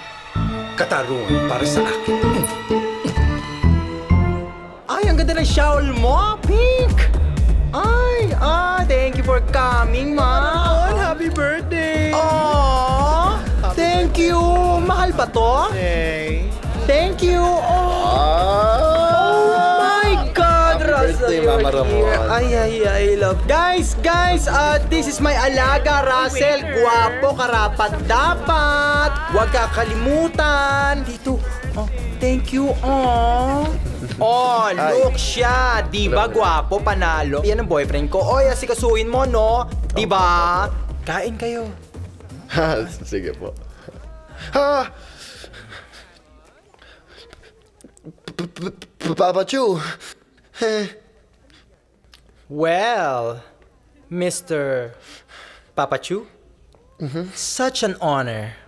katarungan para sa akin. Ay, ang ganda ng shawl mo! Pink! Ay, thank you for coming, Ma! Happy birthday! Oh, thank you! Mahal ba to? Hey. Thank you! Oh my God, Russell, you're here! Ay, love. Guys, this is my alaga, Russell. Guwapo, karapat dapat. Huwag kakalimutan. Dito. Oh, thank you. Look siya. Di ba gwapo, panalo? Yan ang boyfriend ko. Oy, asikasuhin mo, no? Di ba? Kain kayo. Sige po. Papa Chu. Well, Mr. Papa Chu, such an honor.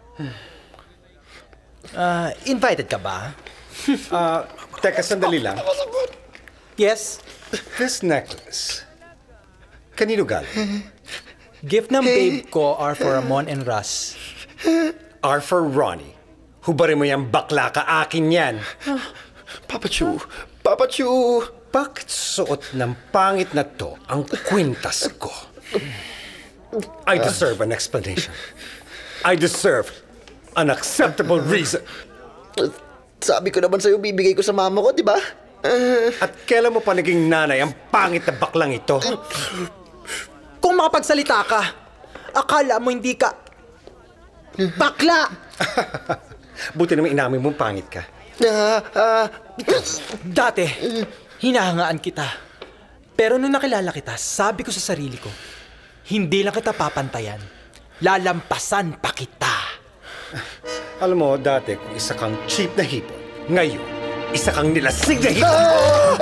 Invited ka ba? Teka, sandali lang. Yes? This necklace, kanino galing? Gift ng babe ko are for Ramon and Russ. Are for Ronnie. Hubarin mo yung bakla ka, akin yan. Papa Chu! Bakit suot ng pangit na to ang kwintas ko? I deserve an explanation. I deserve an acceptable reason. Sabi ko naman sa'yo, bibigay ko sa mama ko, di ba? At kailan mo pa naging nanay ang pangit na baklang ito? Kung makapagsalita ka, akala mo hindi ka bakla! Buti naman inamin mong pangit ka. Dati, hinahangaan kita. Pero nung nakilala kita, sabi ko sa sarili ko, hindi lang kita papantayan, lalampasan pa kita. Alam mo, dati kung isa kang cheap na hipon, ngayon, isa kang nilasig na hipon.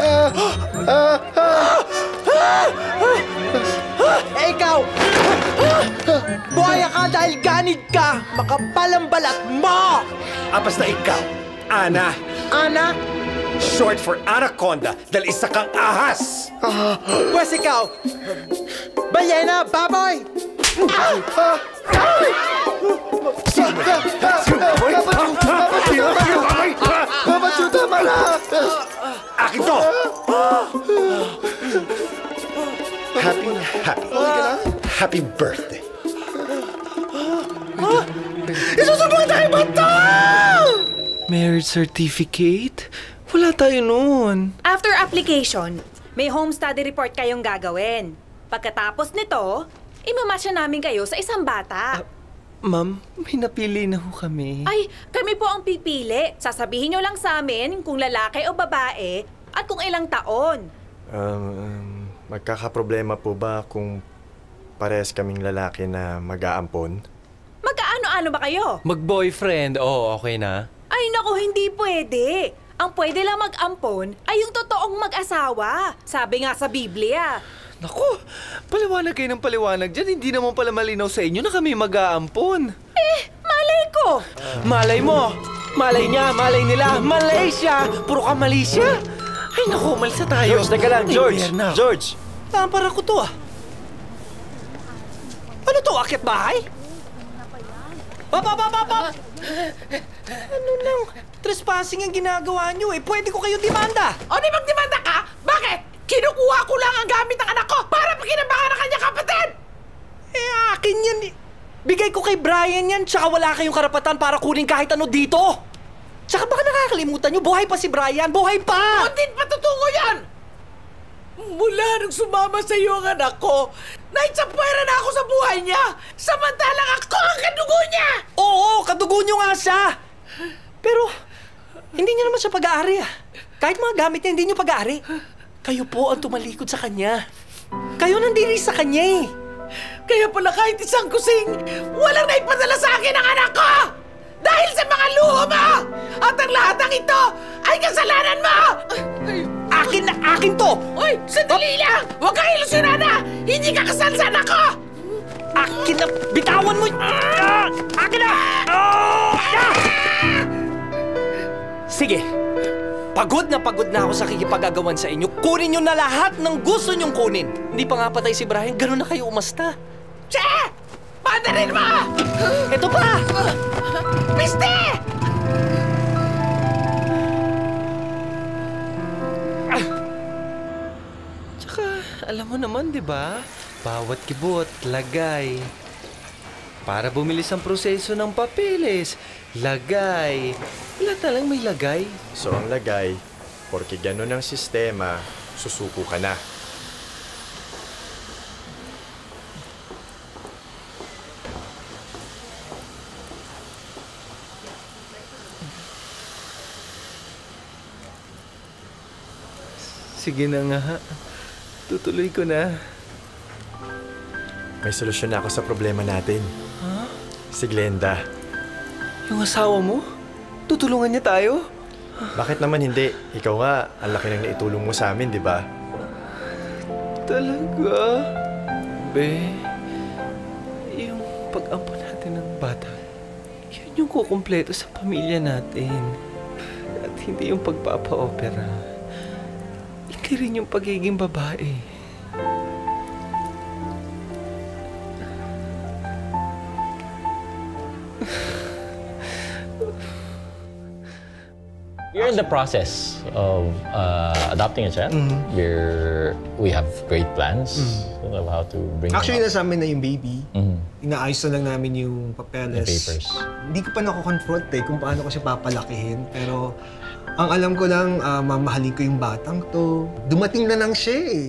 Ikaw! Buhaya ka dahil ganid ka! Makapal ang balat mo! Basta ikaw, Ana! Ana? Short for anaconda dahil isa kang ahas! Pwes ikaw! Balyena, baboy! Papa Chu, tama na! Akin to! Happy birthday! Isusubukan tayo ba ito? Marriage certificate? Wala tayo noon. After application, may home study report kayong gagawin. Pagkatapos nito, imamasya namin kayo sa isang bata. Ma'am, may napili na ho kami. Ay, kami po ang pipili. Sasabihin nyo lang sa amin kung lalaki o babae at kung ilang taon. Magkakaproblema po ba kung parehas kaming lalaki na mag-aampon? Magkaano-ano ba kayo? Mag-boyfriend, okay na. Ay naku, hindi pwede. Ang pwede lang mag-ampon ay yung totoong mag-asawa. Sabi nga sa Biblia. Naku, paliwanag kayo ng paliwanag dyan. Hindi naman pala malinaw sa inyo na kami mag-aampon. Malay ko. Malay mo. Malay niya, malay nila. Malaysia! Puro ka Malaysia. Ay naku, umalis na tayo. George, teka lang, George. George. Tampara ko to Ano to, akit bahay? Pap! Ano nang trespassing ang ginagawa nyo Pwede ko kayo demanda. O di magdemanda ka? Bakit? Kinukuha ko lang ang gamit ng anak ko para pakinabangan ang kanyang kapatid! Akin yan Bigay ko kay Brian yan, tsaka wala kayong karapatan para kunin kahit ano dito. Tsaka baka nakakalimutan nyo, buhay pa si Brian, buhay pa! Hindi patutungo yan! Mula nung sumama sa iyo ang anak ko, naitsapwera na ako sa buhay niya! Samantalang ako ang kadugo niya! Oo, kadugo nyo nga siya! Pero, hindi niya naman siya pag-aari Kahit mga gamit niya, hindi niyo pag-aari. Kayo po ang tumalikod sa kanya. Kayo nandiri sa kanya Kaya pala kahit isang kusing, walang naipadala sa akin ang anak ko! Dahil sa mga luho mo! At ang lahat ng ito ay kasalanan mo! Akin to! Uy, sandali lang! Huwag kang ilusyonada! Hindi ka kasal sa anak ko! Akin na! Bitawan mo! Akin na! Sige. Pagod na ako sa kikipagagawan sa inyo. Kunin nyo na lahat ng gusto nyong kunin. Hindi pa nga patay si Brian, ganun na kayo umasta. Che! Padarin mo! Ito pa! Piste! Tsaka, alam mo naman, di ba? Bawat kibot, lagay. Para bumilis ang proseso ng papeles, lagay. Lahat na lang may lagay. So ang lagay, porque gano'n ang sistema, susuko ka na. Sige na nga. Tutuloy ko na. May solusyon na ako sa problema natin. Ha? Si Glenda. Yung asawa mo? Tutulungan niya tayo? Bakit naman hindi? Ikaw nga, ang laki nang naitulong mo sa amin, di ba? Talaga? Be, yung pag-ampon natin ng bata, yun yung kukumpleto sa pamilya natin. At hindi yung pagpapa-opera. Hindi rin yung pagiging babae. We're in the process of adopting a child. We have great plans of how to bring Actually, him nasa amin na yung baby. Inaayos na lang namin yung papeles. The papers. Hindi ko pa nako-confront kung paano ko siya papalakihin. Pero ang alam ko lang, mamahalin ko yung batang to. Dumating na lang siya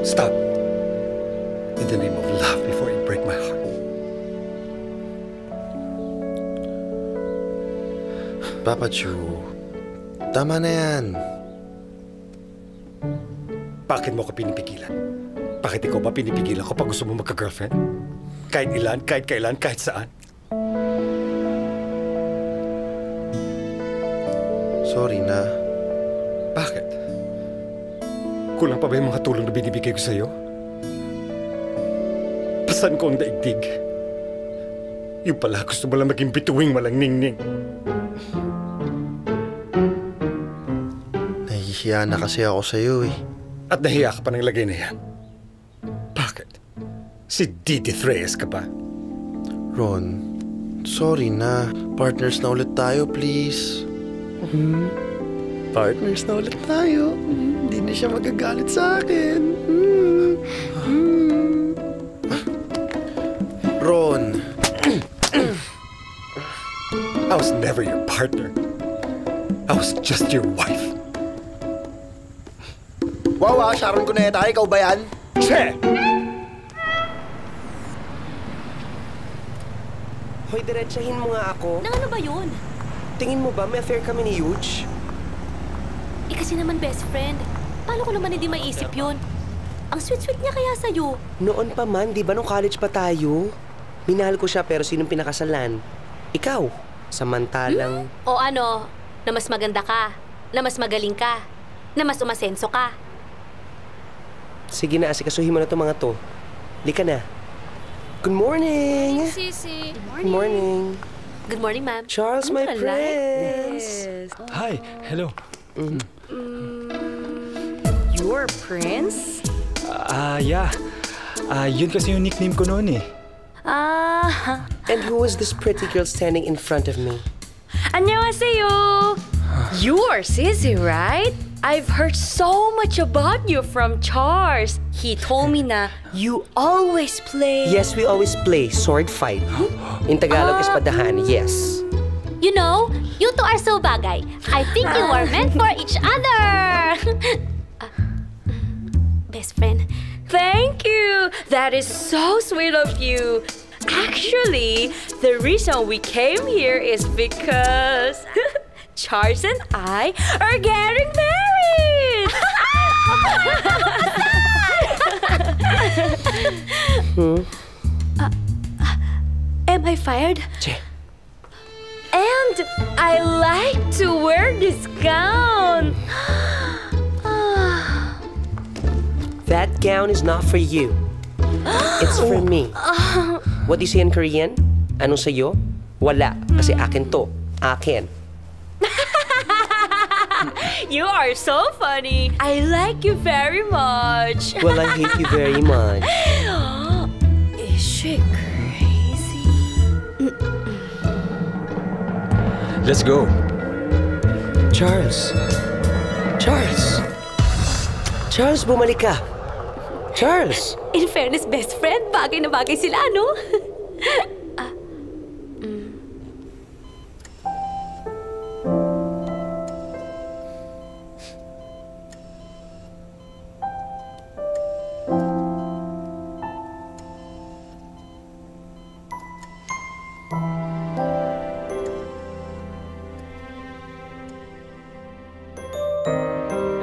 Stop. In the name of love before you break my heart. Papa Chu, tama na yan. Bakit mo ko pinipigilan? Bakit ikaw ba pinipigilan ko pag gusto mo magka-girlfriend? Kahit ilan, kahit kailan, kahit saan. Sorry na. Bakit? Kulang pa ba yung mga tulong na binibigay ko sa'yo? Pasan ko ang daigdig. Yung pala gusto mo lang maging bituing walang ningning. Nahihiya na kasi ako sa'yo eh. At nahiya ka pa ng lagay na yan. Bakit? Si Didith Reyes ka pa? Ron, sorry na. Partners na ulit tayo, please. Partners na ulit tayo. Hindi na siya magagalit sa akin. Ron. I was never your partner. I was just your wife. Wow, Sharon Cuneta, ikaw ba yan? Che! Hoy, diretsahin mo nga ako. Nang ano ba yun? Tingin mo ba may affair kami ni Yuch? Eh kasi naman best friend. Paano ko naman hindi maisip yun? Ang sweet-sweet niya kaya sa'yo. Noon pa man, di ba nung college pa tayo? Minahal ko siya pero sinong pinakasalan? Ikaw. Samantalang... O ano, na mas maganda ka, na mas magaling ka, na mas umasenso ka. Sige na, asikasuhin mo na itong mga to. Lika na. Good morning! Sisi. Good morning. Good morning, ma'am. Charles, my prince! Hi, hello. Your prince? Yeah. Yun kasi yung nickname ko noon eh. And who is this pretty girl standing in front of me? 안녕하세요. You are Sissy, right? I've heard so much about you from Charles. He told me na you always play... Yes, we always play sword fight. In Tagalog, espadahan, yes. You know, you two are so bagay. I think you are meant for each other. Best friend. Thank you. That is so sweet of you. Actually, the reason we came here is because Charles and I are getting married. Am I fired? Che. And I like to wear this gown. That gown is not for you. It's for me. What do you say in Korean? Anong sa'yo? Wala. Kasi akin to. Akin. You are so funny. I like you very much. Well, I hate you very much. Is she crazy? Let's go. Charles. Charles. Charles, bumalik ka. Charles. In fairness, best friend, bagay na bagay sila, no?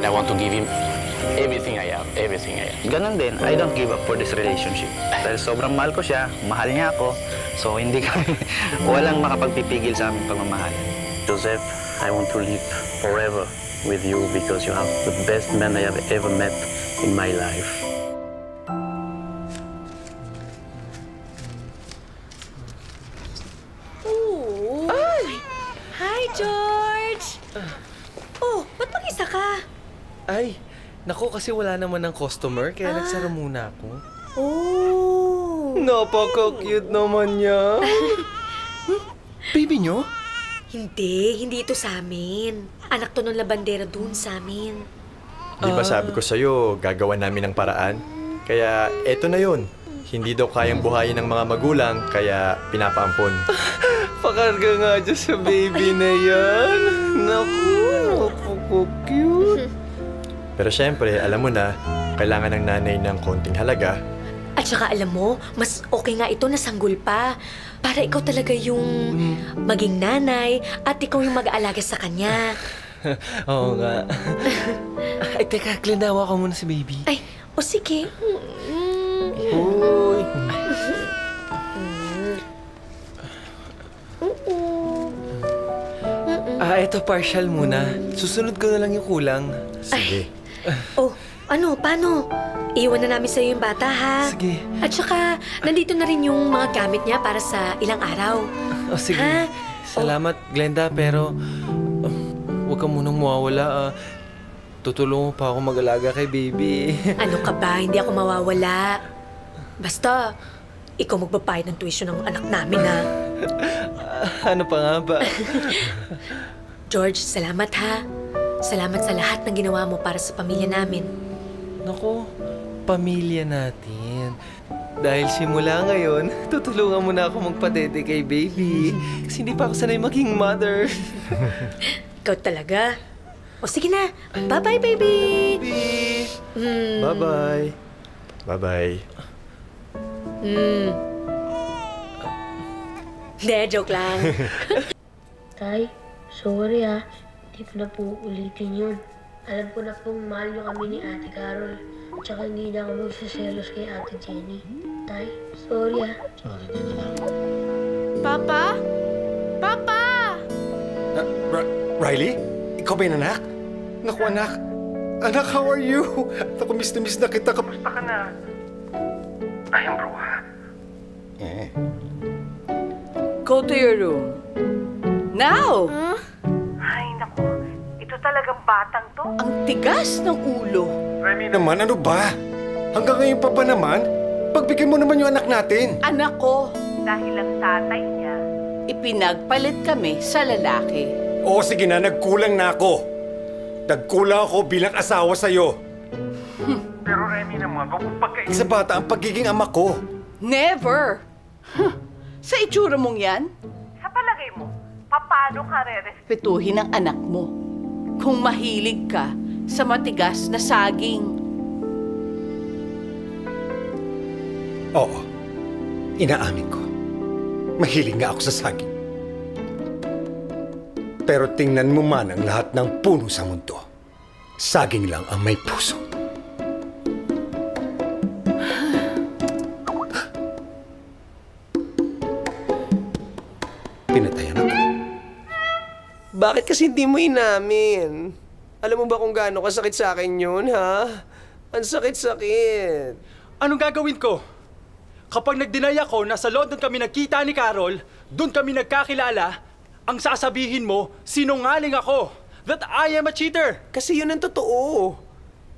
I want to give him everything I have, everything I have. Ganon din, I don't give up for this relationship. Dahil sobrang mahal ko siya, mahal niya ako, so hindi kami, walang makapagpipigil sa aming pagmamahal. Joseph, I want to live forever with you because you have the best man I have ever met in my life. Oh. Hi, George. Oh, ba't mag-isa ka? Ay, naku kasi wala naman ng customer kaya nagsara muna ako. Oh. Napaka-cute naman niya. Baby nyo? Hindi ito sa amin. Anak to ng labandera dun sa amin. Di ba sabi ko sa'yo, gagawa namin ng paraan? Kaya eto na yun. Hindi daw kayang buhayin ng mga magulang, kaya pinapaampon. Pakarga nga dyan sa baby na yan. Naku, napaka-cute. Pero syempre, alam mo na, kailangan ng nanay ng konting halaga. At saka alam mo, mas okay nga ito na sanggol pa. Para ikaw talaga yung maging nanay at ikaw yung mag-aalaga sa kanya. Oo nga. Ay, teka, Glenda, hawa ka muna si baby. Ay, o sige. Uy. Eto partial muna. Susunod ko na lang yung kulang. Sige. Oh, ano, paano? Iwan na namin sa'yo yung bata, ha? Sige. At saka, nandito na rin yung mga gamit niya para sa ilang araw. Oh, sige. Ha? Salamat, Glenda, pero huwag ka munang mawawala. Tutulungan pa ako mag-alaga kay baby. Ano ka ba? Hindi ako mawawala. Basta, ikaw magbabayad ng tuition ng anak namin, ha? Ano pa nga ba? George, salamat, ha? Salamat sa lahat ng ginawa mo para sa pamilya namin. Naku, pamilya natin. Dahil simula ngayon, tutulungan mo na ako magpadede kay baby. Kasi hindi pa ako sanay maging mother. Ikaw talaga. O sige na. Bye-bye, baby! Bye-bye. Bye-bye. Hindi, joke lang. Tay, sorry ha. Hindi ko na po ulitin yun. Alam ko na pong mahal niyo kami ni Ate Carol. Tsaka hindi na ako magsiselos kay Ate Jenny. Tay, sorry ha. Sorry din na lang. Papa? Papa! Riley? Ikaw ba yung anak? Naku, anak. Anak, how are you? Naku, miss na kita. Kamusta ka na? Ayun, bro, ha? Go to your room. Now! Ay, naku. Ito talagang batang to. Ang tigas ng ulo. Remy naman, ano ba? Hanggang ngayon pa ba naman? Pagbigyan mo naman yung anak natin. Anak ko. Dahil ang tatay niya. Ipinagpalit kami sa lalaki. Oo, sige na, nagkulang na ako. Nagkulang ako bilang asawa sa'yo. Pero Remy naman, huwag mong pagkain sa bata ang pagiging ama ko. Never! Sa itsura mong yan, Sa palagay mo, paano ka respetuhin ang anak mo kung mahilig ka sa matigas na saging. Oo, inaamin ko. Mahilig nga ako sa saging. Pero tingnan mo man ang lahat ng puno sa mundo. Saging lang ang may puso. Pinatayan ako. Bakit kasi hindi mo inamin? Alam mo ba kung gaano kasakit sa akin yun, ha? Ang sakit-sakit. Anong gagawin ko? Kapag nag-deny ako na sa London kami nagkita ni Carol, doon kami nagkakilala, ang sasabihin mo, sinungaling ako. That I am a cheater. Kasi yun ang totoo.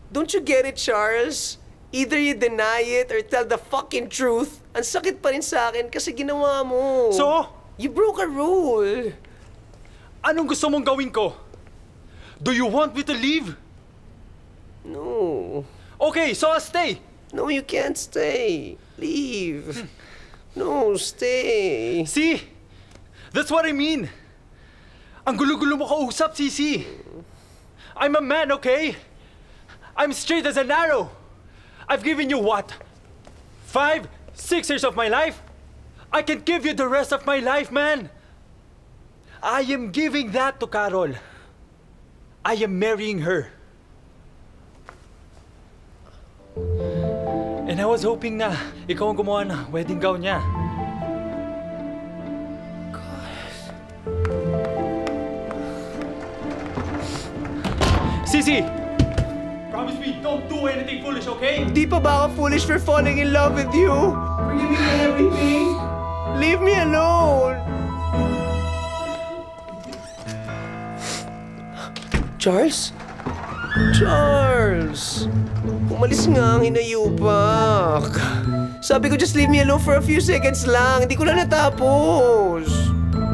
Don't you get it, Charles? Either you deny it or tell the fucking truth. Ang sakit pa rin sa akin kasi ginawa mo. So? You broke a rule. Anong gusto mong gawin ko? Do you want me to leave? No. Okay, so I'll stay. No, you can't stay. Leave. No, stay. See? That's what I mean. Ang gulo-gulo mo kausap, Sisi. I'm a man, okay? I'm straight as an arrow. I've given you what? 5, 6 years of my life? I can give you the rest of my life, man. I am giving that to Carol. I am marrying her. And I was hoping na ikaw ang gumawa ng wedding gown niya. Sisi! Promise me, don't do anything foolish, okay? Di pa ba ako foolish for falling in love with you? Forgive me for everything. Leave me alone. Charles? Charles! Umalis nga ang hinayupak. Sabi ko just leave me alone for a few seconds lang. Hindi ko na natapos.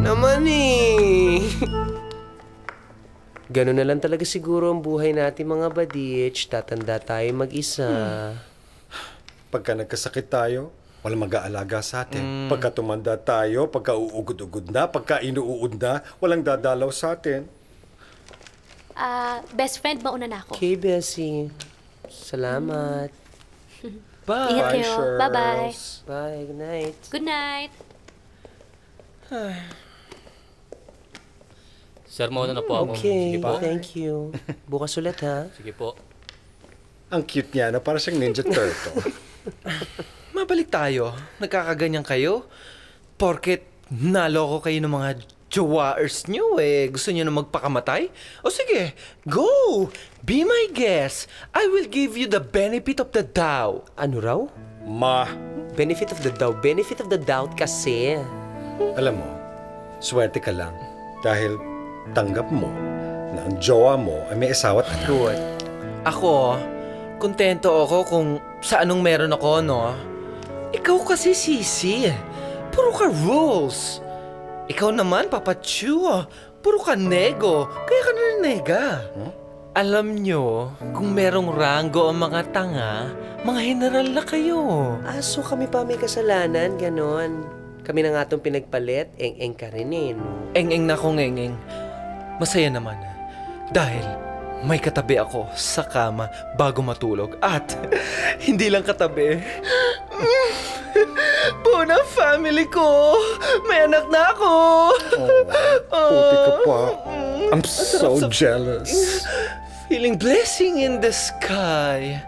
Naman eh. Ganun na lang talaga siguro ang buhay natin mga badich. Tatanda tayo mag-isa. Pagka nagkasakit tayo, walang mag-aalaga sa atin. Pagka tumanda tayo, pagka uugod-ugod na, pagka inuud na, walang dadalaw sa atin. Best friend, mauna na ako. Okay, Bessie. Salamat. Bye. Ingat kayo. Charles. Bye-bye. Bye. Good night. Good night. Sermonan na po ako. Okay, Sige po. thank you. Bukas ulit, ha? Sige po. Ang cute niya, no? Para siyang Ninja Turtle. Mabalik tayo. Nagkakaganyan kayo. Porket naloko kayo ng mga jowaers nyo gusto nyo na magpakamatay? O sige, go! Be my guest. I will give you the benefit of the doubt. Ano raw? Benefit of the doubt. Benefit of the doubt kasi. Alam mo, swerte ka lang. Dahil tanggap mo na ang jowa mo ay may asawa at anak. Good. Ako, kontento ako kung sa anong meron ako, no? Ikaw kasi, Sisi. Puro ka rules. Ikaw naman, Papa Chu. Puro ka nego. Kaya ka nanega. Alam nyo, kung merong rango ang mga tanga, mga general na kayo. So kami pa may kasalanan, ganon. Kami na nga itong pinagpalit, eng-eng ka rin no? Eng-eng na kong eng-eng. Masaya naman. Dahil may katabi ako sa kama bago matulog. At hindi lang katabi. Buong family ko! May anak na ako! Puti ka pa. I'm so jealous. Feeling blessing in the sky.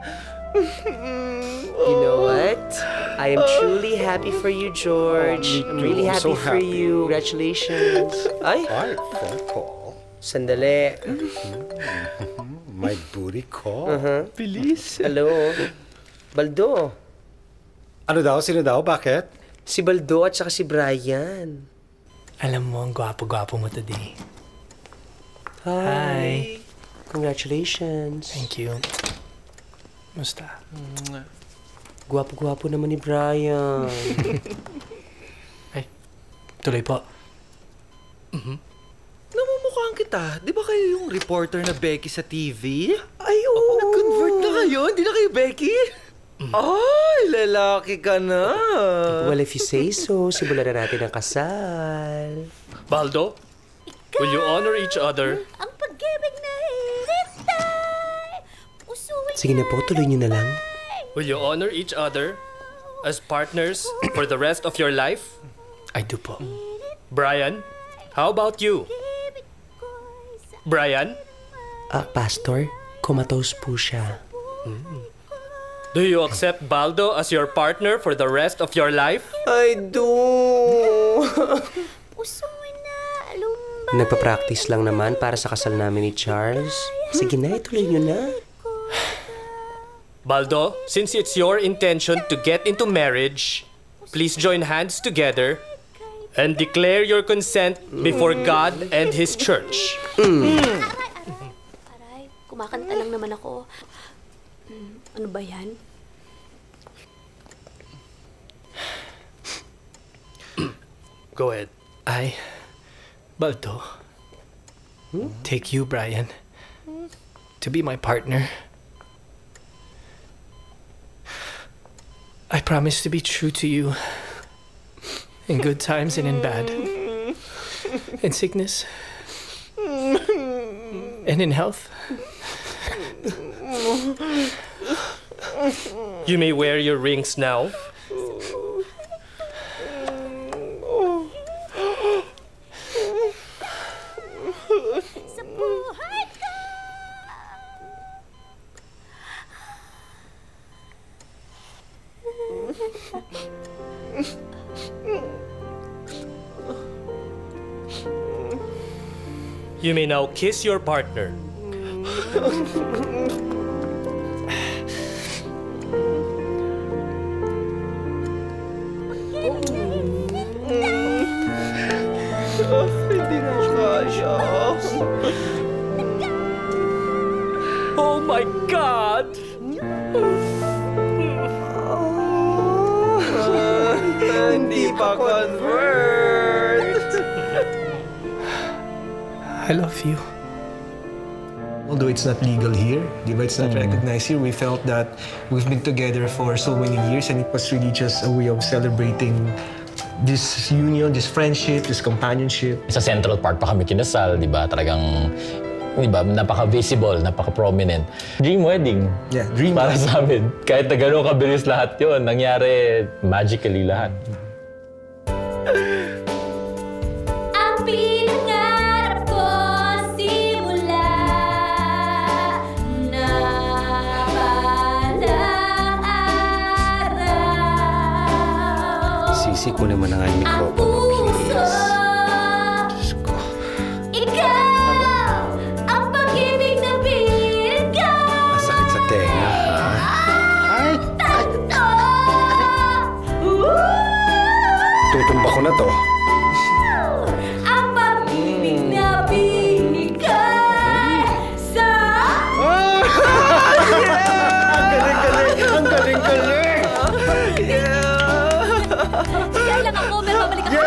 You know what? I am truly happy for you, George. I'm really happy for you. Congratulations. Ay! Sandali. My booty call. Bilis. Hello. Baldo. Ano daw? Sino daw? Bakit? Si Baldo at saka si Brian. Alam mo, ang gwapo-gwapo mo today. Hi. Congratulations. Thank you. Musta? Gwapo-gwapo naman ni Brian. Ay, tuloy po. Namumukhaan kita. Di ba kayo yung reporter na Becky sa TV? Ay, oo. Nag-convert na kayo? Hindi na kayo Becky? Ay, lalaki ka na. Well, if you say so, simulan na natin ang kasal. Baldo, will you honor each other? Ang pag-ibig na hinintay. Sige na po, tuloy niyo na lang. Will you honor each other as partners for the rest of your life? I do po. Brian, how about you? Brian? Pastor, comatose po siya. Do you accept Baldo as your partner for the rest of your life? I do. Nagpa-practice lang naman para sa kasal namin ni Charles. Sige na, ituloy niyo na. Baldo, since it's your intention to get into marriage, please join hands together and declare your consent before God and His church. Aray, kumakanta lang naman ako. Ano ba yan? Go ahead. I, Baldo, take you, Brian, to be my partner. I promise to be true to you in good times and in bad, in sickness and in health. You may wear your rings now. You may now kiss your partner. Hindi na kaya. Oh my God! Hindi pa convert. I love you. Although it's not legal here, it's not recognized here, we felt that we've been together for so many years and it was really just a way of celebrating this union, this friendship, this companionship. Sa Central Park pa kami kinasal, di ba? Talagang, di ba, napaka-visible, napaka-prominent. Dream wedding. Yeah, dream para wedding. sa amin. Kahit na gano'ng kabilis lahat yun, nangyari magically lahat. Ang pinangarap ko Sisi, kunin mo na nga yung microphone mo, please. Diyos ko. Ikaw! Ang pag-ibig na pilit ka! Masakit sa tenga, ha? Ay! Tanto! Tutumba ko na to. Ang pag-ibig na pilit ka sa... Ang galing-galing! Kaya lang ako, meron mabalik ako.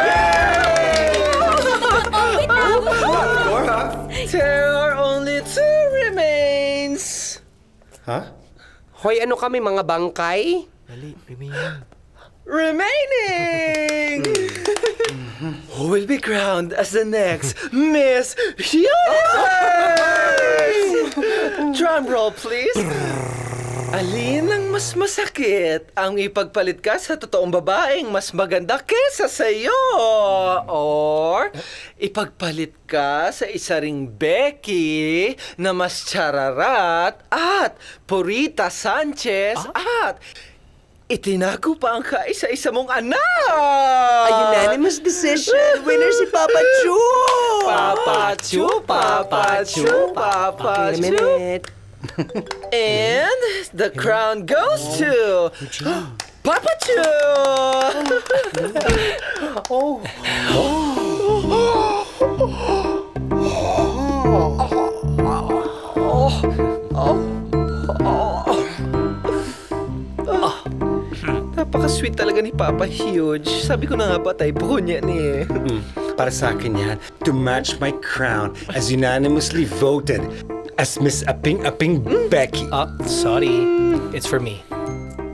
There are only 2 remains. Ha? Hoy, ano kami, mga bangkay? Dali, remaining. Remaining! Who will be crowned as the next Miss Universe? Drum roll, please. Alin ang mas masakit? Ang ipagpalit ka sa totoong babaeng mas maganda kesa sa'yo? Or ipagpalit ka sa isa ring Becky na mas chararat at Purita Sanchez at itinago pa ang kaisa-isa mong anak! A unanimous decision. Winner si Papa Chu! Papa Chu, Papa Chu, Papa Okay, Chu. minute. And the crown goes to Papa Chu! Oh. Napaka-sweet talaga ni Papa Huge. Sabi ko na nga ba, typo niya ni. Para sa akin yan, to match my crown as unanimously voted as Miss Aping Becky. Sorry. It's for me.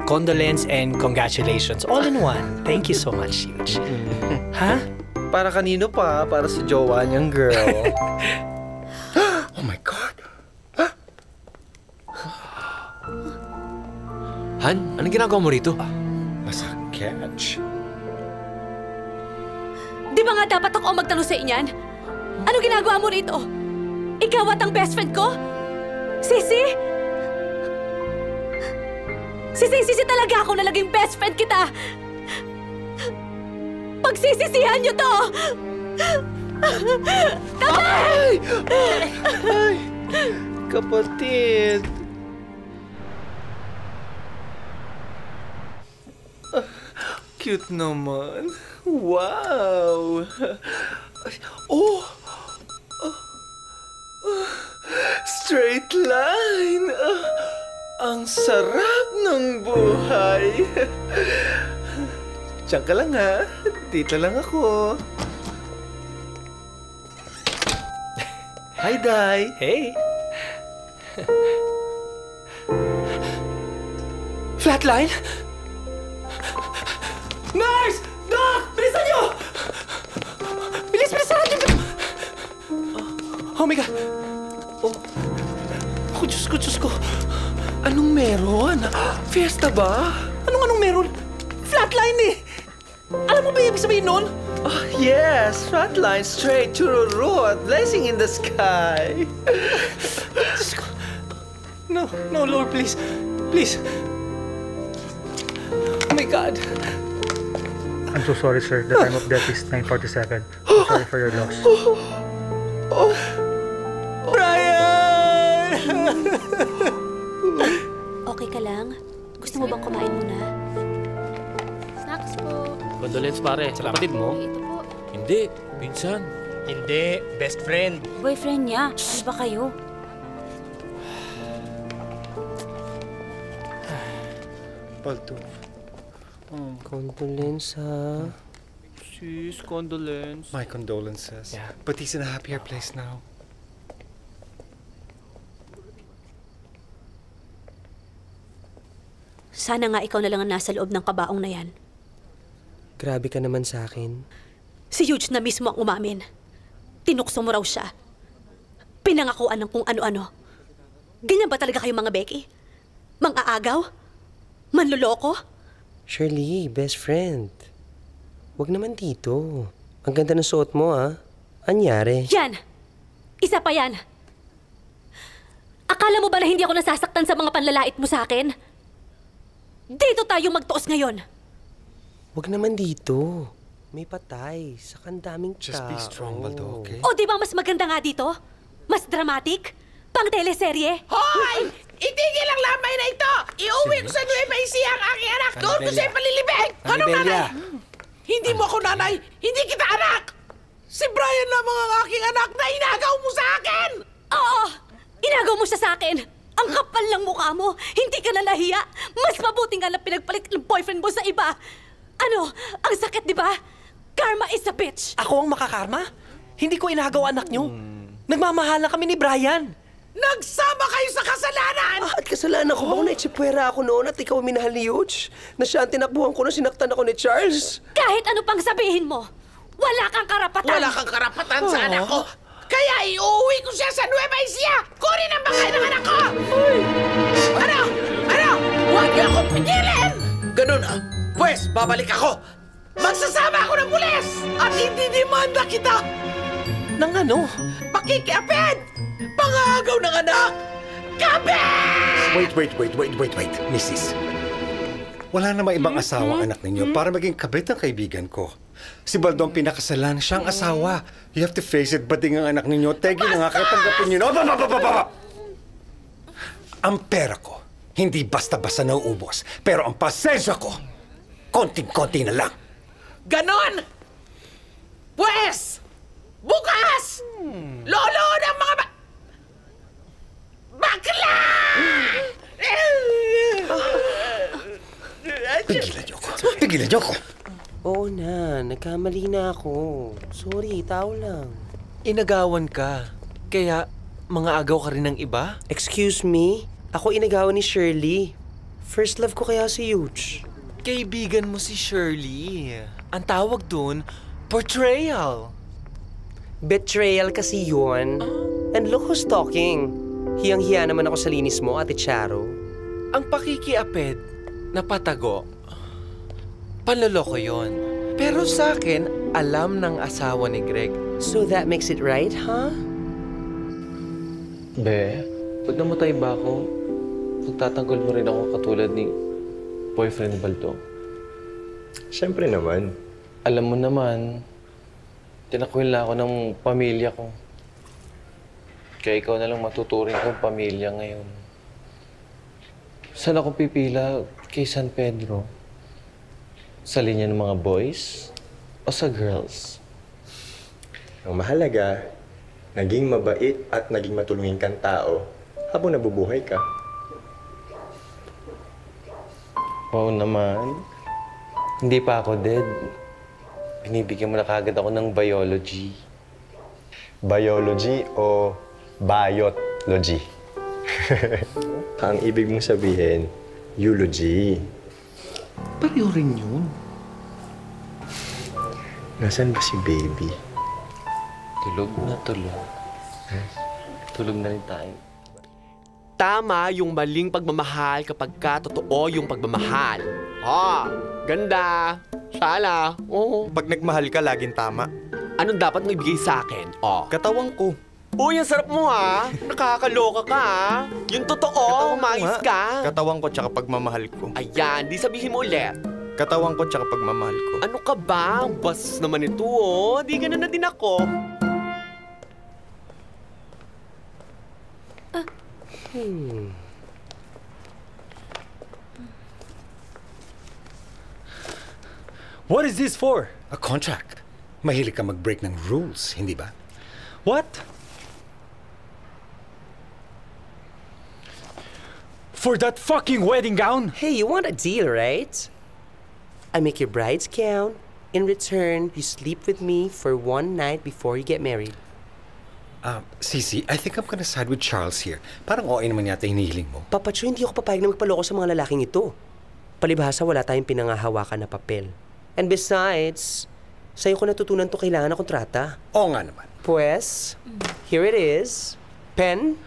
Condolence and congratulations. All in one. Thank you so much, Huge. Ha? Para kanino pa? Para sa jowa niyang girl. Oh my God! Han, anong ginagawa mo rito? Nasa catch. Di ba nga dapat ako ang magtanong sa inyan? Ano ginagawa mo rito? Ikaw at ang best friend ko? Sisi? Sisi talaga ako na naging best friend kita! Pagsisisihan niyo to! Ay! Ay! Kapatid! Cute naman. Wow! Oh! Straight line! Ang sarap ng buhay! Diyan ka lang ha. Dito lang ako. Hi, Day! Hey! Flatline? Nurse! Doc! Bilisan niyo! Bilisan niyo! Oh my God! Oh. Diyos ko. Anong meron? Fiesta ba? Anong meron? Flatline eh! Alam mo ba yung ibig sabihin nun? Oh, yes! Flatline, straight to the road, blazing in the sky. Diyos ko. No, Lord, please. Please. Oh my God. I'm so sorry, sir. The time of death is 9:47. I'm sorry for your loss. Brian! Okay ka lang? Gusto mo bang kumain muna? Snacks po. Condolence pare, kapatid mo? Ito po. Hindi, pinsan. Hindi, best friend. Boyfriend niya. Ano ba kayo? Palto. Condolence, ha? Sis, condolence. My condolences. Yeah. But he's in a happier place now. Sana nga ikaw na lang ang nasa loob ng kabaong na yan. Grabe ka naman sa akin. Si Huge na mismo ang umamin. Tinukso mo raw siya. Pinangakuan ng kung ano-ano. Ganyan ba talaga kayo mga Becky? Mang-aagaw? Manloloko? Shirley, best friend. Wag naman dito. Ang ganda ng suot mo, ha? Anyari? Yan! Isa pa yan! Akala mo ba na hindi ako nasasaktan sa mga panlalait mo sa akin? Dito tayo magtuos ngayon! Wag naman dito. May patay. Saka ang daming tao. Just be strong, Baldo, okay? O, di ba mas maganda nga dito? Mas dramatic? Pang teleserye? Hoy! Itigil ang lamay na ito! Iuwi ko sa Nueva Ecija ang aking anak! Doon ko siya palilibing! Anong nanay? Hindi mo ako nanay! Hindi kita anak! Si Brian lamang ang aking anak na inagaw mo sa akin! Oo! Inagaw mo siya sa akin! Ang kapal ng mukha mo! Hindi ka na nahiya! Mas mabuti nga na pinagpalit ng boyfriend mo sa iba! Ano? Ang sakit, di ba? Karma is a bitch! Ako ang makakarma? Hindi ko inagaw anak nyo. Nagmamahalan kami ni Brian. Nagsama kayo sa kasalanan! At kasalanan ko ba kung naitsipwera ako noon at ikaw minahal ni Huge? Na siya ang tinakbuhan ko na sinaktan ako ni Charles? Kahit ano pang sabihin mo, wala kang karapatan! Wala kang karapatan sa anak ko! Kaya iuwi ko siya sa Nueva Ecija! Kunin ang bangkay ng anak ko! Ano? Ano? Huwag niyo akong pigilan! Ganun ah. Pwes, babalik ako. Magsasama ako ng pulis! At ididimanda kita! Nang ano? Pakikiapid! Pangagaw ng anak! Kabit! Wait, Mrs. Wala namang ibang asawa ang anak ninyo para maging kabit ng kaibigan ko. Si Baldo ang pinakasalan, siya ang asawa. You have to face it, bading ang anak ninyo. Tegi na nga, katanggapin nyo. Ang pera ko, hindi basta-basta nauubos. Pero ang pasensya ko, konting-konti na lang. Ganon! Pwes! Bukas! Lolo ng mga bakla! Pigilan niyo ko. Oo na, nagkamali na ako. Sorry, tao lang. Inagawan ka. Kaya mga agaw ka rin ng iba? Excuse me? Ako inagawan ni Shirley. First love ko kaya si Huge. Kaibigan mo si Shirley. Ang tawag dun, portrayal. Betrayal kasi yun. And look who's talking. Hiyang-hiya naman ako sa linis mo, Ate Charo. Ang pakikiapid na patago, panloloko yon. Pero sa akin, alam ng asawa ni Greg. So that makes it right, huh? Be, pag namatay ba ako, pagtatanggol mo rin ako katulad ni boyfriend ni Baldo. Siyempre naman. Alam mo naman, tinakwil ako ng pamilya ko. Kaya ikaw na lang matuturing kong pamilya ngayon. Saan ako pipila kay San Pedro? Sa linya ng mga boys o sa girls? Ang mahalaga, naging mabait at naging matulungin kang tao habang nabubuhay ka. Wow naman. Hindi pa ako dead. Binibigyan mo na kagad ako ng biology. Biology o biology? Ang ibig mong sabihin, eulogy. Pareho rin yun. Nasaan ba si baby? Tulog na tulog. Tulog na rin tayo. Tama yung maling pagmamahal kapag totoo yung pagmamahal. Ganda. Sala. Pag nagmahal ka, laging tama. Anong dapat mo ibigay sa akin? Katawang ko. Uy, ang sarap mo ha. Nakakaloka ka ha. Yung totoo, mais ka. Katawang ko tsaka pagmamahal ko. Ayan, di sabihin mo ulit. Katawang ko tsaka pagmamahal ko. Ano ka ba? Ang bas naman ito Di ganun na din ako. What is this for? A contract. Mahilig ka mag-break ng rules, hindi ba? What? For that fucking wedding gown? Hey, you want a deal, right? I make your bride's gown. In return, you sleep with me for one night before you get married. Sisi, I think I'm gonna side with Charles here. Parang OA naman yata hinihiling mo. Papacho, hindi ako papayag na magpaloko sa mga lalaking ito. Palibhasa, wala tayong pinangahawakan na papel. And besides, sa'yo ko natutunan to kailangan ng kontrata. Oo nga naman. Pues, here it is. Pen.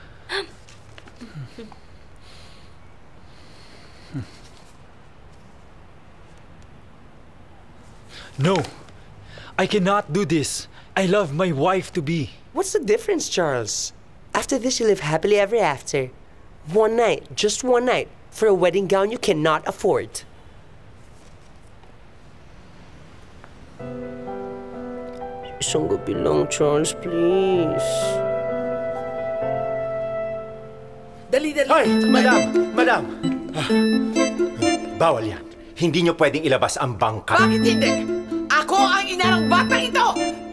No, I cannot do this. I love my wife to be. What's the difference, Charles? After this, you live happily ever after. One night, just one night, for a wedding gown you cannot afford. Isang gabi lang, Charles, please. Dali. Hoy! Madam! Bawal yan. Hindi nyo pwedeng ilabas ang bangkay. Bakit hindi? Ako ang ina ng batang ito!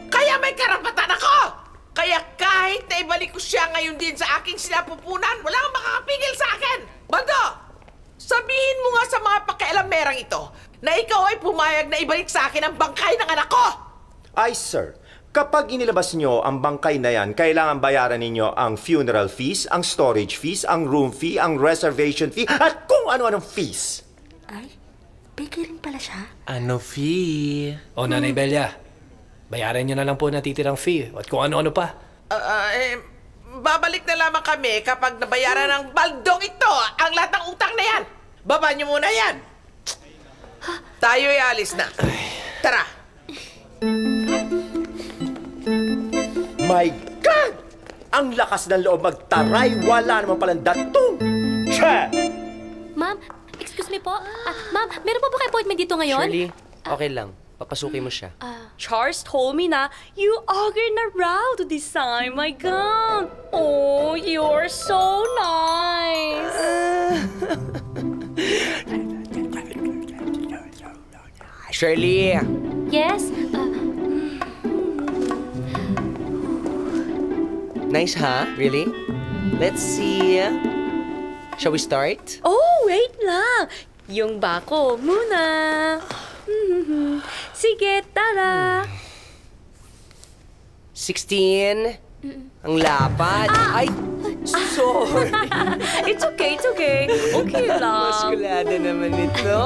Kaya may karapatan ako! Kaya kahit na ibalik ko siya ngayon din sa aking sinapupunan, wala kang makakapigil sa akin! Baldo! Sabihin mo nga sa mga pakialamerang ito na ikaw ay pumayag na ibalik sa akin ang bangkay ng anak ko! Ay, sir. Kapag inilabas nyo ang bangkay na yan, kailangan bayaran ninyo ang funeral fees, ang storage fees, ang room fee, ang reservation fee, at kung ano-anong fees. Ay, bigay rin pala siya. Ano fee? O, Nanay Belia, bayaran nyo na lang po natitirang fee at kung ano-ano pa. Babalik na lamang kami kapag nabayaran ng baldong ito ang lahat ng utang na yan. Baba niyo muna yan. Tayo'y alis na. Tara. My God! Ang lakas ng loob magtaray, wala naman palang datong. Che! Ma'am, excuse me po. Ma'am, meron po ba kayo appointment dito ngayon? Shirley, okay lang. Papasukin mo siya. Charles told me na you augured na raw to this time. My God! Oh, you're so nice! Shirley! Yes? Nice, huh? Really? Let's see. Shall we start? Oh, wait lang. Yung bako muna. Sige, tara. 16. Ang lapad. Ay, sorry. It's okay. Okay lang. Maskulada naman ito.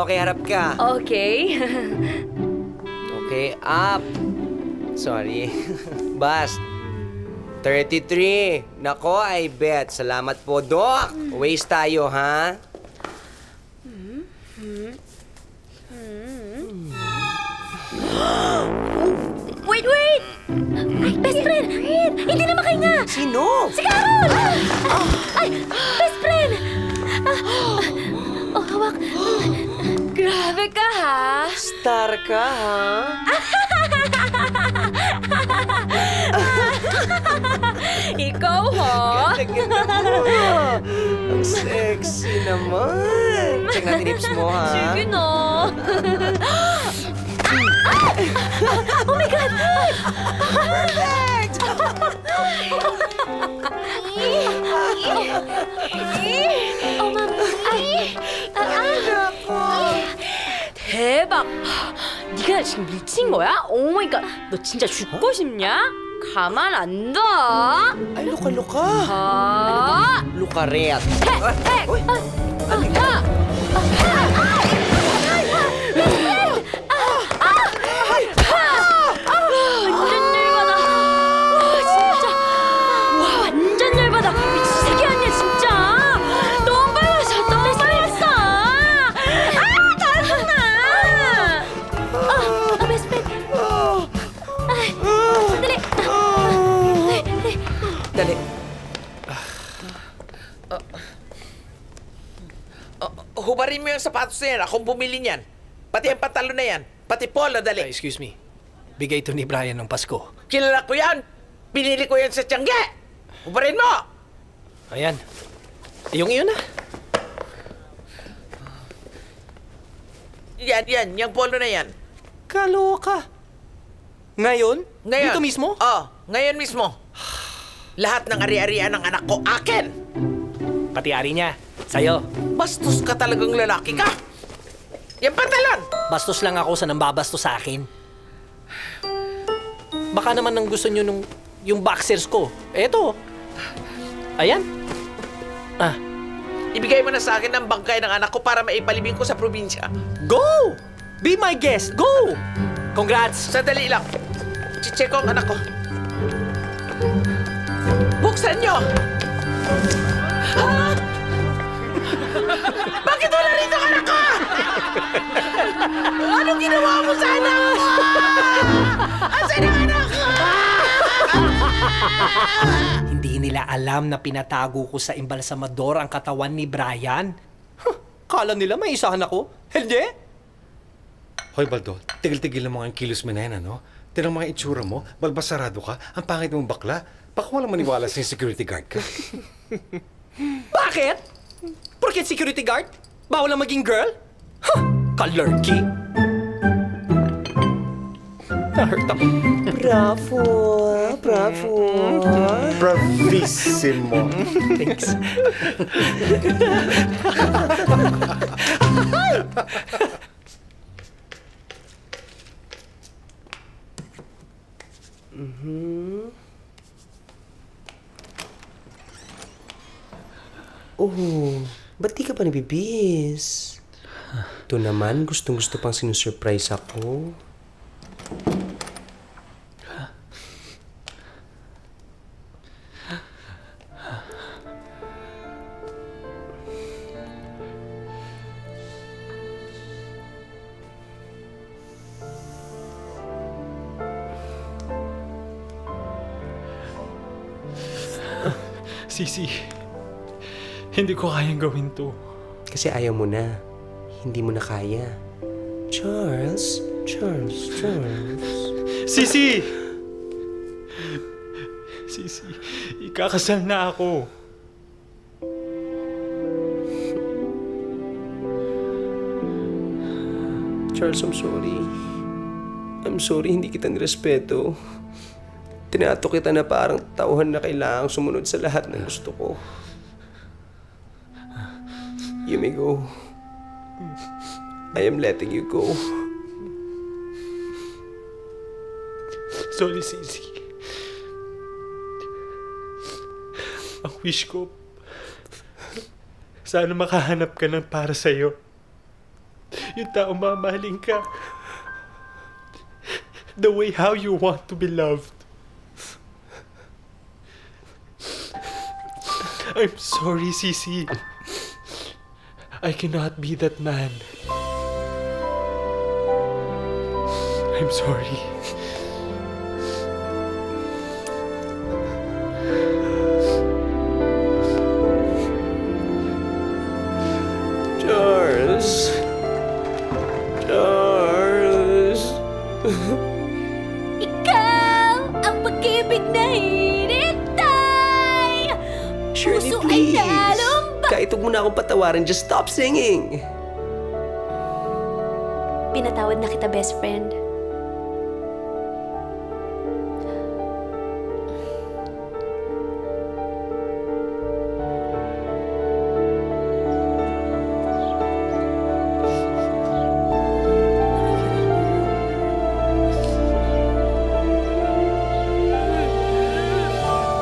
Okay, harap ka. Okay. Okay, up. Sorry. Bust. 33. Nako, I bet. Salamat po, Doc. Waste tayo, ha? Wait! Ay, best friend! Hindi na makahinga! Sino? Si Carol! Ay, best friend! Oh, hawak. Grabe ka, ha? Star ka, ha? Ikaw, ha? Ganda mo. Ang sexy naman. Check natin lips mo, ha? Sige na. Oh my God! Perfect! Oh, Ma'am. 대박! 네가 지금 미친 거야? 오 마이 갓! 너 진짜 죽고 싶냐? 가만 안 둬! Ay, luka-luka. 아! Lukaret. 완전 열받아. 와, 진짜. 와, 완전 열받아. 미친 새끼 아니야, 진짜. 너무 빨랐어. 짜증나. best friend. Dali. Hubarin mo yung sapatos na yan. Akong bumili niyan. Pati ang pantalon na yan. Pati polo, dali. Excuse me. Bigay ito ni Brian ng Pasko. Kilala ko yan. Pinili ko yan sa Tiangge. Hubarin mo! Ayan. Yung iyon na. Yan. Yung polo na yan. Kaloka. Ngayon? Ngayon. Dito mismo? Oo, ngayon mismo. Lahat ng ari-arian ng anak ko, akin! Pati ari niya. Sa'yo. Bastos ka talagang lalaki ka. Yung pantalon! Bastos lang ako sa nambabastos sa akin. Baka naman nang gusto nyo yung boxers ko. Eto. Ayan. Ibigay mo na sa akin ang bangkay ng anak ko para maipalibing ko sa probinsya. Go! Be my guest. Go! Congrats! Sandali lang. Chicheck ko ang anak ko. Buksan nyo! Ha? Bakit wala rito ang anak ko? Anong ginawa mo sa anak ko? Asan ang anak ko? Hindi nila alam na pinatago ko sa embalsamador ang katawan ni Brian. Kala nila may isahan ako. Hindi. Hoy, Baldo, tigil-tigil ang mga kilos mo na yan, ano? Tinang mga itsura mo, balbasarado ka, ang pangit mong bakla. Baka walang maniwala sa security guard ka. Bakit? Porket security guard? Bawal na maging girl? Huh! Kalurky! Na-hurt ako. Bravo! Bravo! Bravissimo! Thanks. Oh, ba't di ka pa nabibihis? Ito naman, gustong-gusto pang sinusurprise ako. Sisi, hindi ko kayang gawin to. Kasi ayaw mo na. Hindi mo na kaya. Charles. Sisi! Sisi, ikakasal na ako. Charles, I'm sorry. I'm sorry, hindi kita nirespeto. Tinato kita na parang tauhan na kailangang sumunod sa lahat ng gusto ko. You may go. I am letting you go. Sorry, Sisi. Ang wish ko, sana makahanap ka ng para sa'yo. Yung tao mamahalin ka. The way how you want to be loved. I'm sorry, Sisi. I cannot be that man. I'm sorry. Charles. Ikaw ang pag-ibig na hinintay! Shirley, Puso ay please. nalumba. Kahit huwag mo na akong patawarin, just stop singing. Pinatawad na kita, best friend.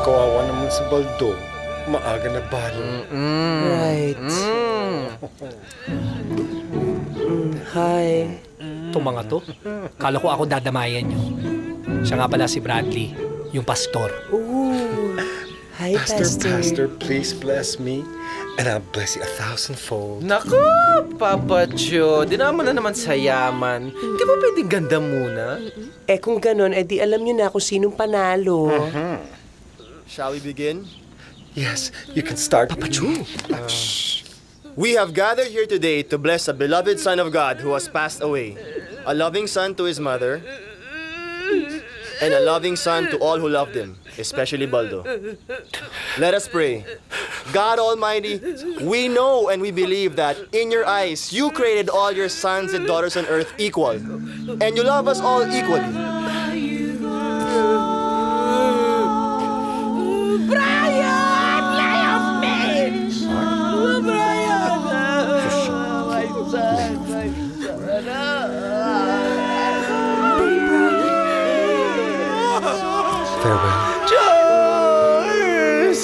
Kawawa naman si Baldo. Maaga na balo. Right. Hi. Itong mga to, kala ko ako dadamayan nyo. Siya nga pala si Bradley, yung pastor. Ooh. Hi, Pastor, please bless me. And I'll bless you 1,000-fold. Naku, Papa Joe, di naman na naman sa yaman. Di ba pwedeng ganda muna? Eh kung ganon, eh di alam nyo na kung sinong panalo. Shall we begin? Yes, you can start. Papa Joe. We have gathered here today to bless a beloved Son of God who has passed away, a loving son to his mother, and a loving son to all who loved him, especially Baldo. Let us pray. God Almighty, we know and we believe that in your eyes, you created all your sons and daughters on earth equal, and you love us all equally. Brian! Lie of me! Brian! My son! Farewell. Charles!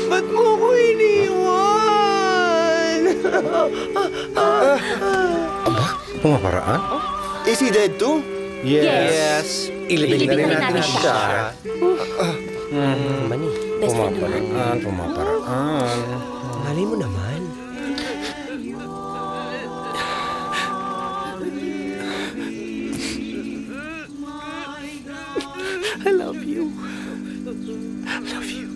Ba't mo ko iniwan? Aba, pumaparaan? Is he dead too? Yes. Ilibing na rin natin siya. Naman eh. Pumaparaan. Malay mo naman. I love you. Love you.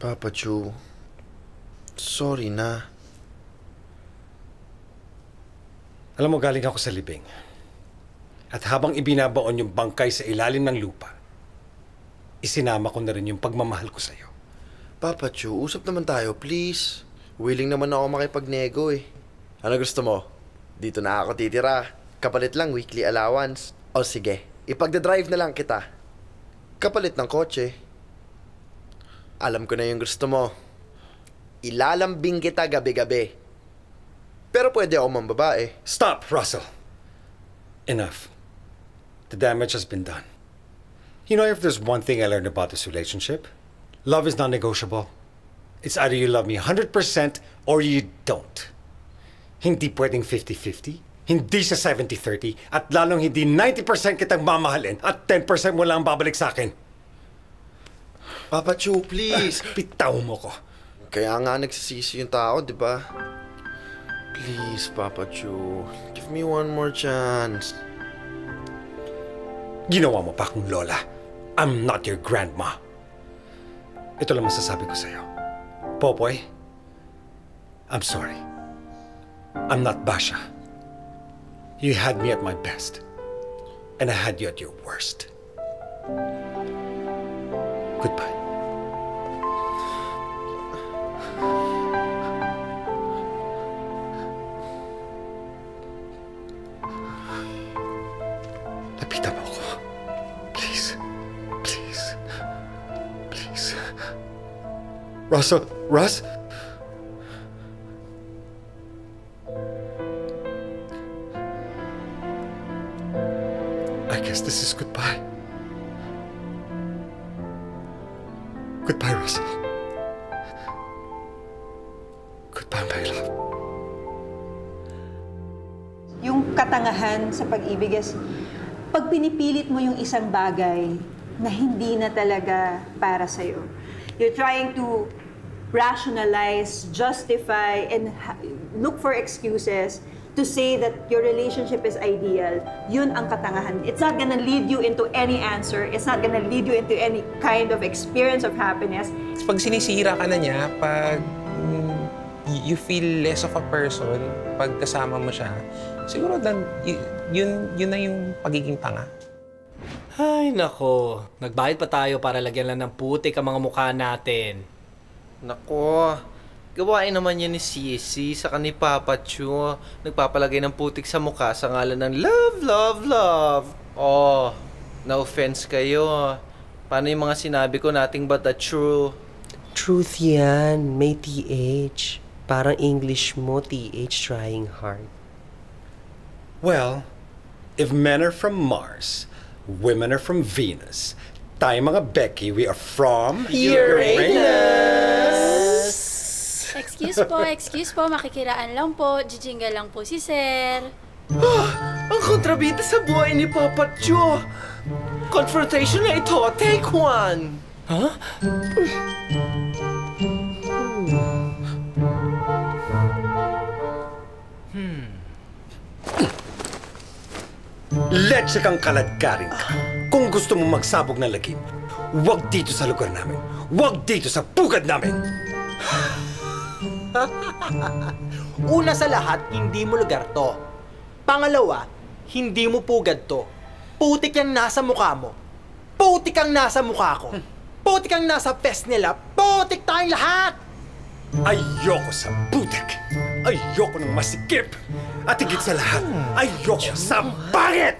Papa Chu, sorry na. Alam mo, galing ako sa libing. At habang ibinabaon yung bangkay sa ilalim ng lupa, isinama ko na rin yung pagmamahal ko sa'yo. Papa Chu, usap naman tayo, please. Willing naman ako makipag-nego eh. Ano gusto mo? Dito na ako titira. Kapalit lang weekly allowance. O sige, ipagdadrive na lang kita. Kapalit ng kotse. Alam ko na yung gusto mo. Ilalambing kita gabi-gabi. Pero pwede ako mambabae. Stop, Russell. Enough. The damage has been done. You know, if there's one thing I learned about this relationship, love is non-negotiable. It's either you love me 100% or you don't. Hindi pwedeng 50-50, hindi sa 70-30, at lalong hindi 90% kitang mamahalin at 10% mo lang babalik sa akin. Papa Chu, please. Bitaw mo ko. Kaya nga nagsisisi yung tao, di ba? Please, Papa Chu. Give me one more chance. Ginawa mo pa akong lola. I'm not your grandma. Ito lang masasabi ko sa'yo. Popoy, I'm sorry. I'm not Basha. You had me at my best. And I had you at your worst. Goodbye. Lapitan mo ako. Please. Please. Please. Russell? Russ? I guess this is goodbye. Goodbye, Russell. Goodbye, my love. Yung katangahan sa pag-ibig is, pag pinipilit mo yung isang bagay na hindi na talaga para sa'yo. You're trying to rationalize, justify, and look for excuses to say that your relationship is ideal. Yun ang katangahan. It's not gonna lead you into any answer. It's not gonna lead you into any kind of experience of happiness. Pag sinisira ka na niya, pag you feel less of a person, pag kasama mo siya, siguro yun na yung pagiging tanga. Ay, nako. Nagbayad pa tayo para lagyan lang ng putik ang mga mukha natin. Nako, gawain naman yan ni Sisi sa ni Papa Chu. Nagpapalagay ng putik sa mukha sa ngalan ng love, love, love. Oh, na-offense kayo. Paano yung mga sinabi ko, nothing but the true? Truth yan. May TH. Parang English mo, TH, trying hard. Well, if men are from Mars, women are from Venus, tayo mga Becky, we are from Uranus! Excuse po, makikiraan lang po. Jijinga lang po si Sir. Ang kontrabida sa buhay ni Papa Chu! Confrontation na ito, take one! Huh? Leche kang kaladkarin ka. Kung gusto mo magsabog ng lagim, huwag dito sa lugar namin. Huwag dito sa pugad namin. Una sa lahat, hindi mo lugar to. Pangalawa, hindi mo pugad to. Putik yung nasa mukha mo. Putik ang nasa mukha ko. Putik ang nasa pes nila. Putik tayong lahat! Ayoko sa putik. Ayoko ng masikip. At higit sa lahat, ayoko sa pangit!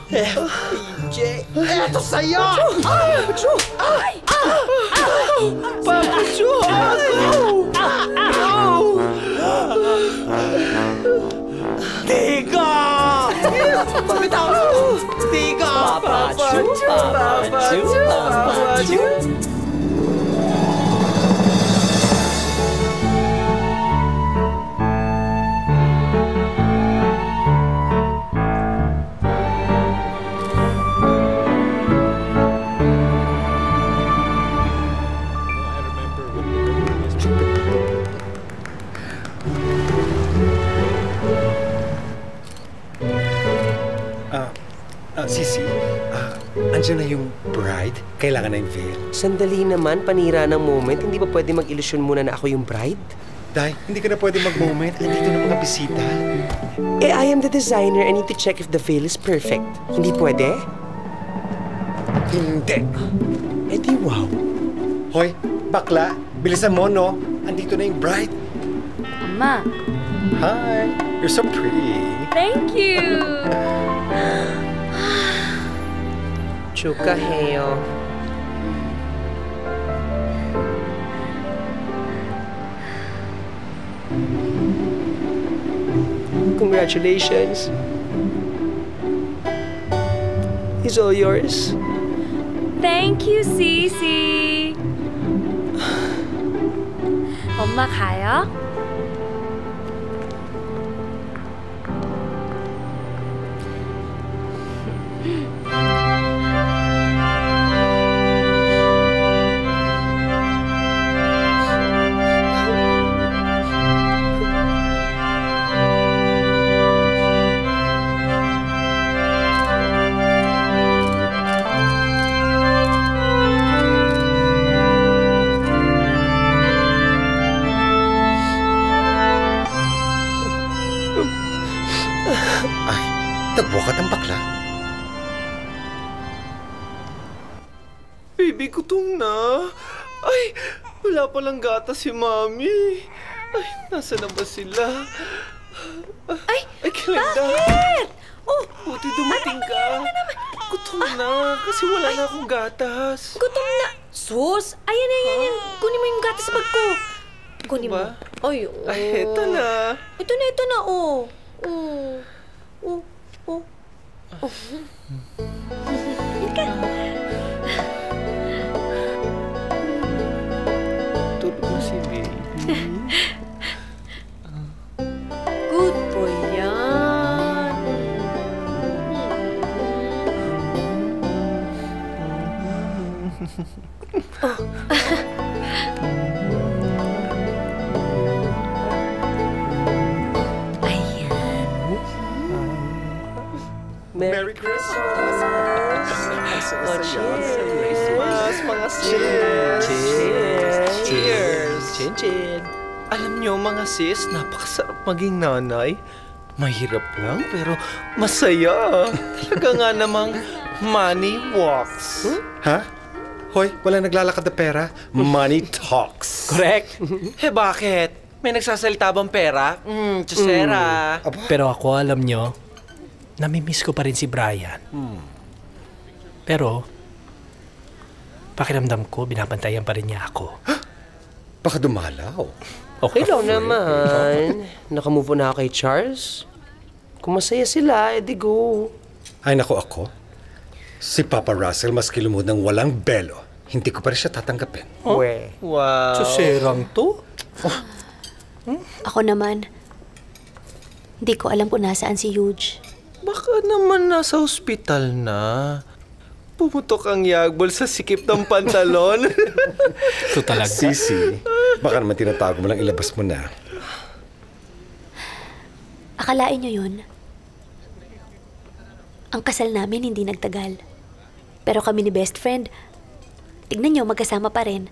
PJ, eto sa'yo! Papachu! Papachu! Tiga! Pabitaw! Tiga! Papachu! Papachu! Papachu! Sisi, andyan na yung bride. Kailangan na yung veil. Sandali naman, panira ng moment. Hindi ba pwede mag-ilusyon muna na ako yung bride? Day, hindi ka na pwede mag-moment. Andito na mga bisita. I am the designer. I need to check if the veil is perfect. Hindi pwede? Hindi. Di wow. Hoy, bakla, bilisan mo, no? Andito na yung bride. Mama. Hi, you're so pretty. Thank you. Chuka heo. Congratulations. It's all yours. Thank you, Sisi. 엄마 가요? Nagbukat ang bakla. Baby, gutom na. Ay, wala palang gatas si Mami. Ay, nasa na ba sila? Ay, Glenda. bakit? Oh, buti dumating ka. Gutom na, kasi wala na akong gatas. Gutom na. Sus, ayan. Kunin mo yung gatas sa bag ko. Kunin mo. Ay, oh. Ay, eto na. Ito na, oh. Oh. Tulog na si baby. Good boy yan. Merry Christmas! Christmas, mga sis! Cheers! Chin-chin! Alam nyo, mga sis, napakasarap maging nanay. Mahirap lang, pero masaya. Talaga nga namang money walks. Ha? Hoy, wala naglalakad na pera. Money talks. Correct. Bakit? May nagsasalita bang pera? Chusera. Pero ako, alam nyo, namimiss ko pa rin si Brian. Pero, pakiramdam ko, binabantayan pa rin niya ako. Baka dumalaw. Okay lang naman. Nakamove on na ako kay Charles. Kung masaya sila, edi go. Ay, naku ako. Si Papa Russell, maski lumod ng walang belo, hindi ko pa rin siya tatanggapin. Wow. Suserang to? Ako naman, hindi ko alam kung nasaan si Huge. Baka naman nasa ospital na. Pumutok ang yagbol sa sikip ng pantalon. Ito talaga. Sisi, baka naman tinatago mo lang, ilabas mo na. Akalain nyo yun? Ang kasal namin hindi nagtagal. Pero kami ni best friend, tignan nyo, magkasama pa rin.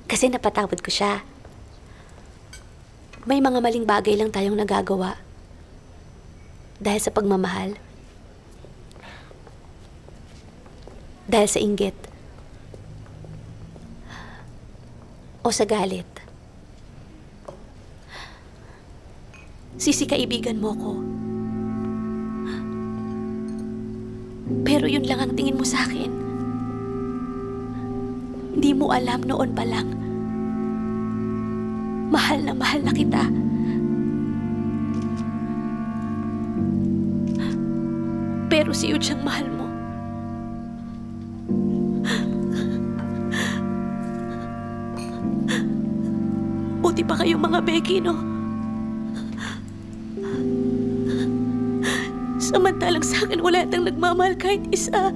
Kasi napatawad ko siya. May mga maling bagay lang tayong nagagawa. Dahil sa pagmamahal. Dahil sa inggit. O sa galit. Sisi, kaibigan mo ko. Pero yun lang ang tingin mo sa akin. Hindi mo alam noon pa lang. Mahal na kita. Pero si Huge ang mahal mo. Buti pa kayong mga Becky, no? Samantalang sa akin, wala nang nagmamahal kahit isa.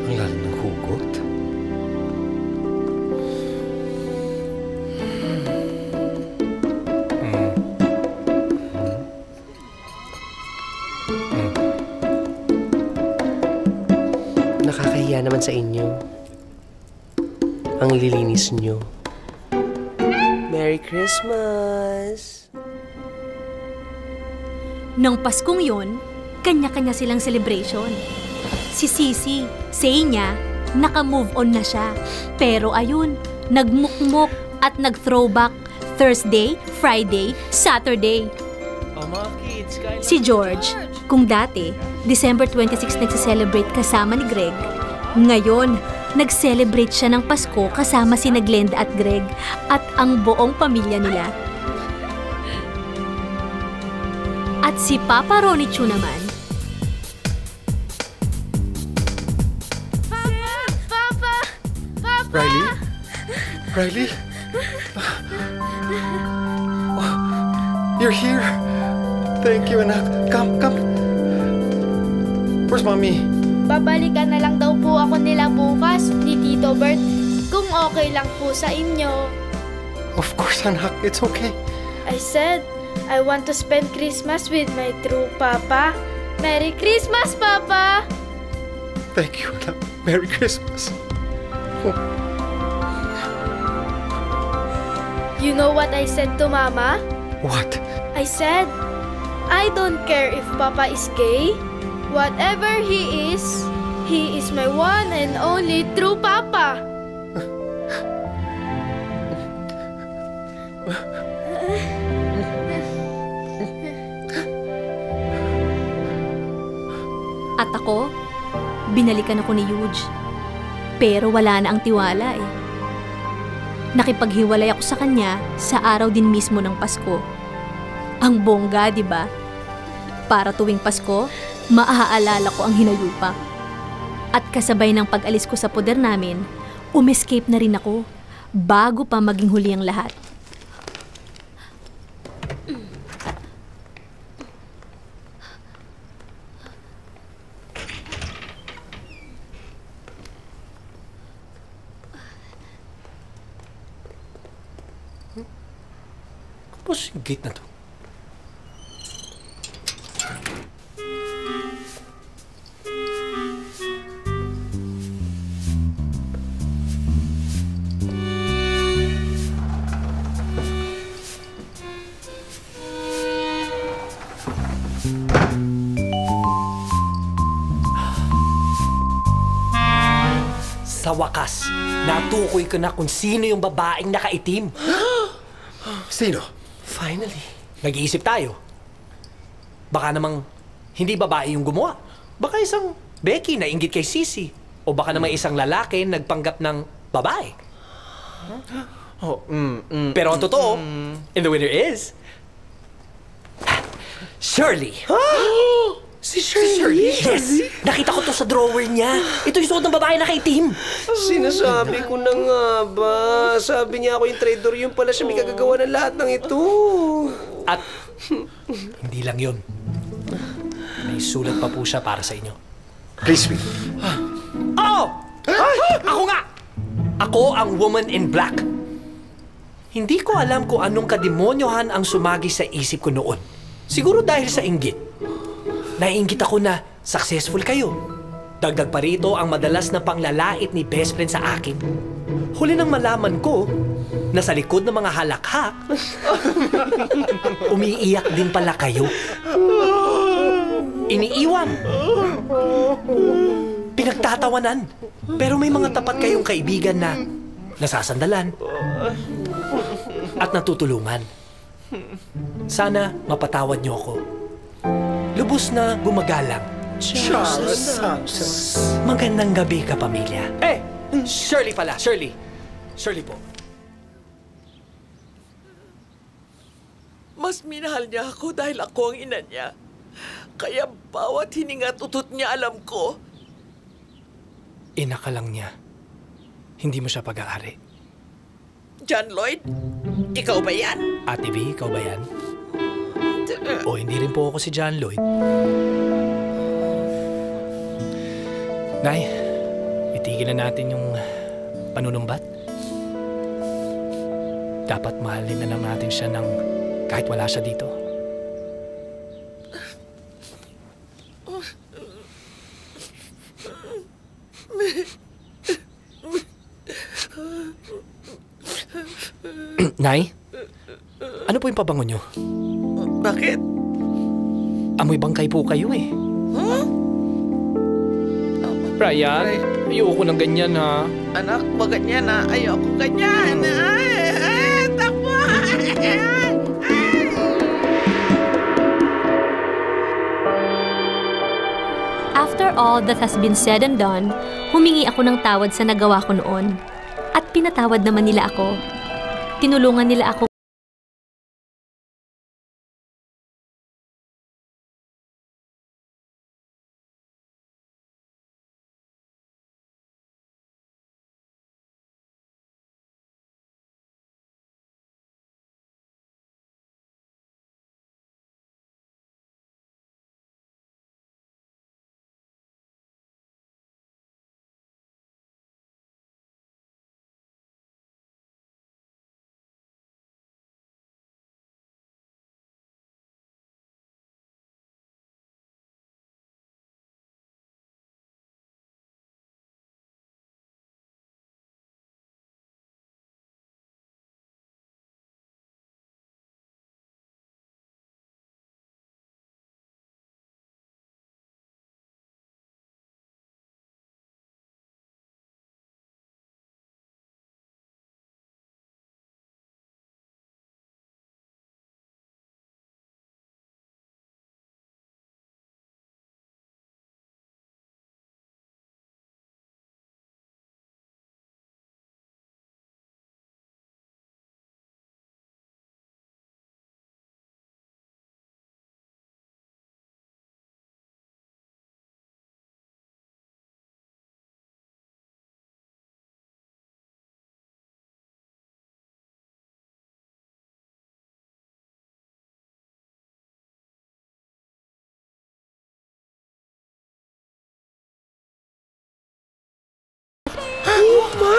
Ang lalim ng hugot. naman sa inyo. Ang ililinis nyo. Merry Christmas! Nang Paskong yon, kanya-kanya silang celebration. Si Sisi, say niya, naka-move on na siya. Pero ayun, nagmukmok at nag-throwback Thursday, Friday, Saturday. Si George, kung dati, December 26 nagse-celebrate kasama ni Greg, ngayon, nag-celebrate siya ng Pasko kasama sina Glenda at Greg at ang buong pamilya nila. At si Papa Ronichu naman, Papa! Riley? Riley? You're here. Thank you, anak. Come. Where's Mommy? Babalikan na lang daw po ako nila bukas ni Tito Bert kung okay lang po sa inyo. Of course, anak. It's okay. I said, I want to spend Christmas with my true Papa. Merry Christmas, Papa! Thank you, anak. Merry Christmas. You know what I said to Mama? What? I said, I don't care if Papa is gay. Whatever he is my one and only true Papa. at ako, binalikan ako ni Yuge. Pero wala na ang tiwala eh. Nakipaghiwalay ako sa kanya sa araw din mismo ng Pasko. Ang bongga, di ba? Para tuwing Pasko, maaalala ko ang hinayupak. At kasabay ng pag-alis ko sa poder namin, umescape na rin ako bago pa maging huli ang lahat. Tapos yung gate na to. Sa wakas, natukoy ko na kung sino yung babaeng nakaitim. Sino? Finally. Nag-iisip tayo. Baka namang hindi babae yung gumawa. Baka isang Becky na inggit kay Sisi. O baka namang isang lalaki nagpanggap ng babae. Pero ang totoo, and the winner is... Shirley! Si Shirley? Yes! Nakita ko to sa drawer niya. Ito yung suot ng babae na kaitim. Sinasabi ko na nga ba? Sabi niya ako yung traitor, yun pala siya may kagagawa ng lahat ng ito. At hindi lang yun. May sulat pa po siya para sa inyo. Please read. Oh! Ako nga! Ako ang woman in black. Hindi ko alam kung anong kademonyohan ang sumagi sa isip ko noon. Siguro dahil sa inggit. Naiinggit ako na successful kayo. Dagdag pa rito ang madalas na panglalait ni best friend sa akin. Huli nang malaman ko na sa likod ng mga halakhak, umiiyak din pala kayo. Iniiwan. Pinagtatawanan. Pero may mga tapat kayong kaibigan na nasasandalan at natutulungan. Sana mapatawad niyo ako. Lubos na gumagalang. Charles. Magandang gabi ka, pamilya. Shirley pala. Shirley po. Mas minahal niya ako dahil ako ang ina niya. Kaya bawat hininga at utot niya alam ko. Ina ka lang niya. Hindi mo siya pag-aari. John Lloyd, ikaw ba yan? Ate V, ikaw ba yan? O hindi rin po ako si John Lloyd. Nay, itigil na natin yung panunumbat. Dapat mahalin na lang natin siya ng kahit wala siya dito. Nay? Ano po yung pabango nyo? Bakit? Amoy bangkay po kayo eh. Huh? Brian, ayoko ng ganyan ha. Anak, wag ganyan ha. Ayoko ganyan. Ay, takbo! After all that has been said and done, humingi ako ng tawad sa nagawa ko noon. At pinatawad naman nila ako. Tinulungan nila ako.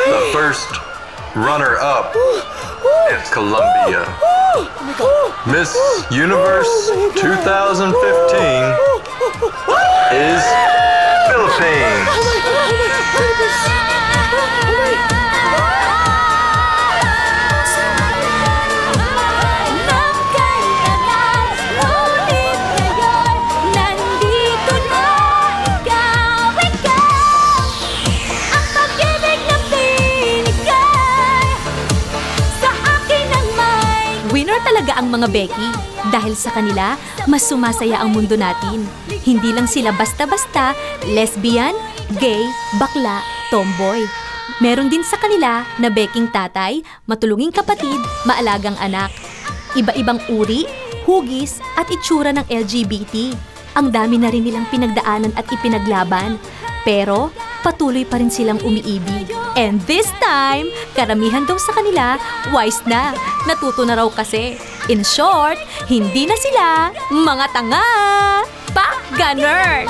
The first runner-up is Colombia. Miss Universe 2015 is Philippines. Talaga ang mga Becky. Dahil sa kanila, mas sumasaya ang mundo natin. Hindi lang sila basta-basta lesbian, gay, bakla, tomboy. Meron din sa kanila na Becking tatay, matulunging kapatid, maalagang anak. Iba-ibang uri, hugis at itsura ng LGBT. Ang dami na rin nilang pinagdaanan at ipinaglaban. Pero patuloy pa rin silang umiibig. And this time, karamihan daw sa kanila, wise na. Natuto na raw kasi. In short, hindi na sila mga tanga. Pa, ganun!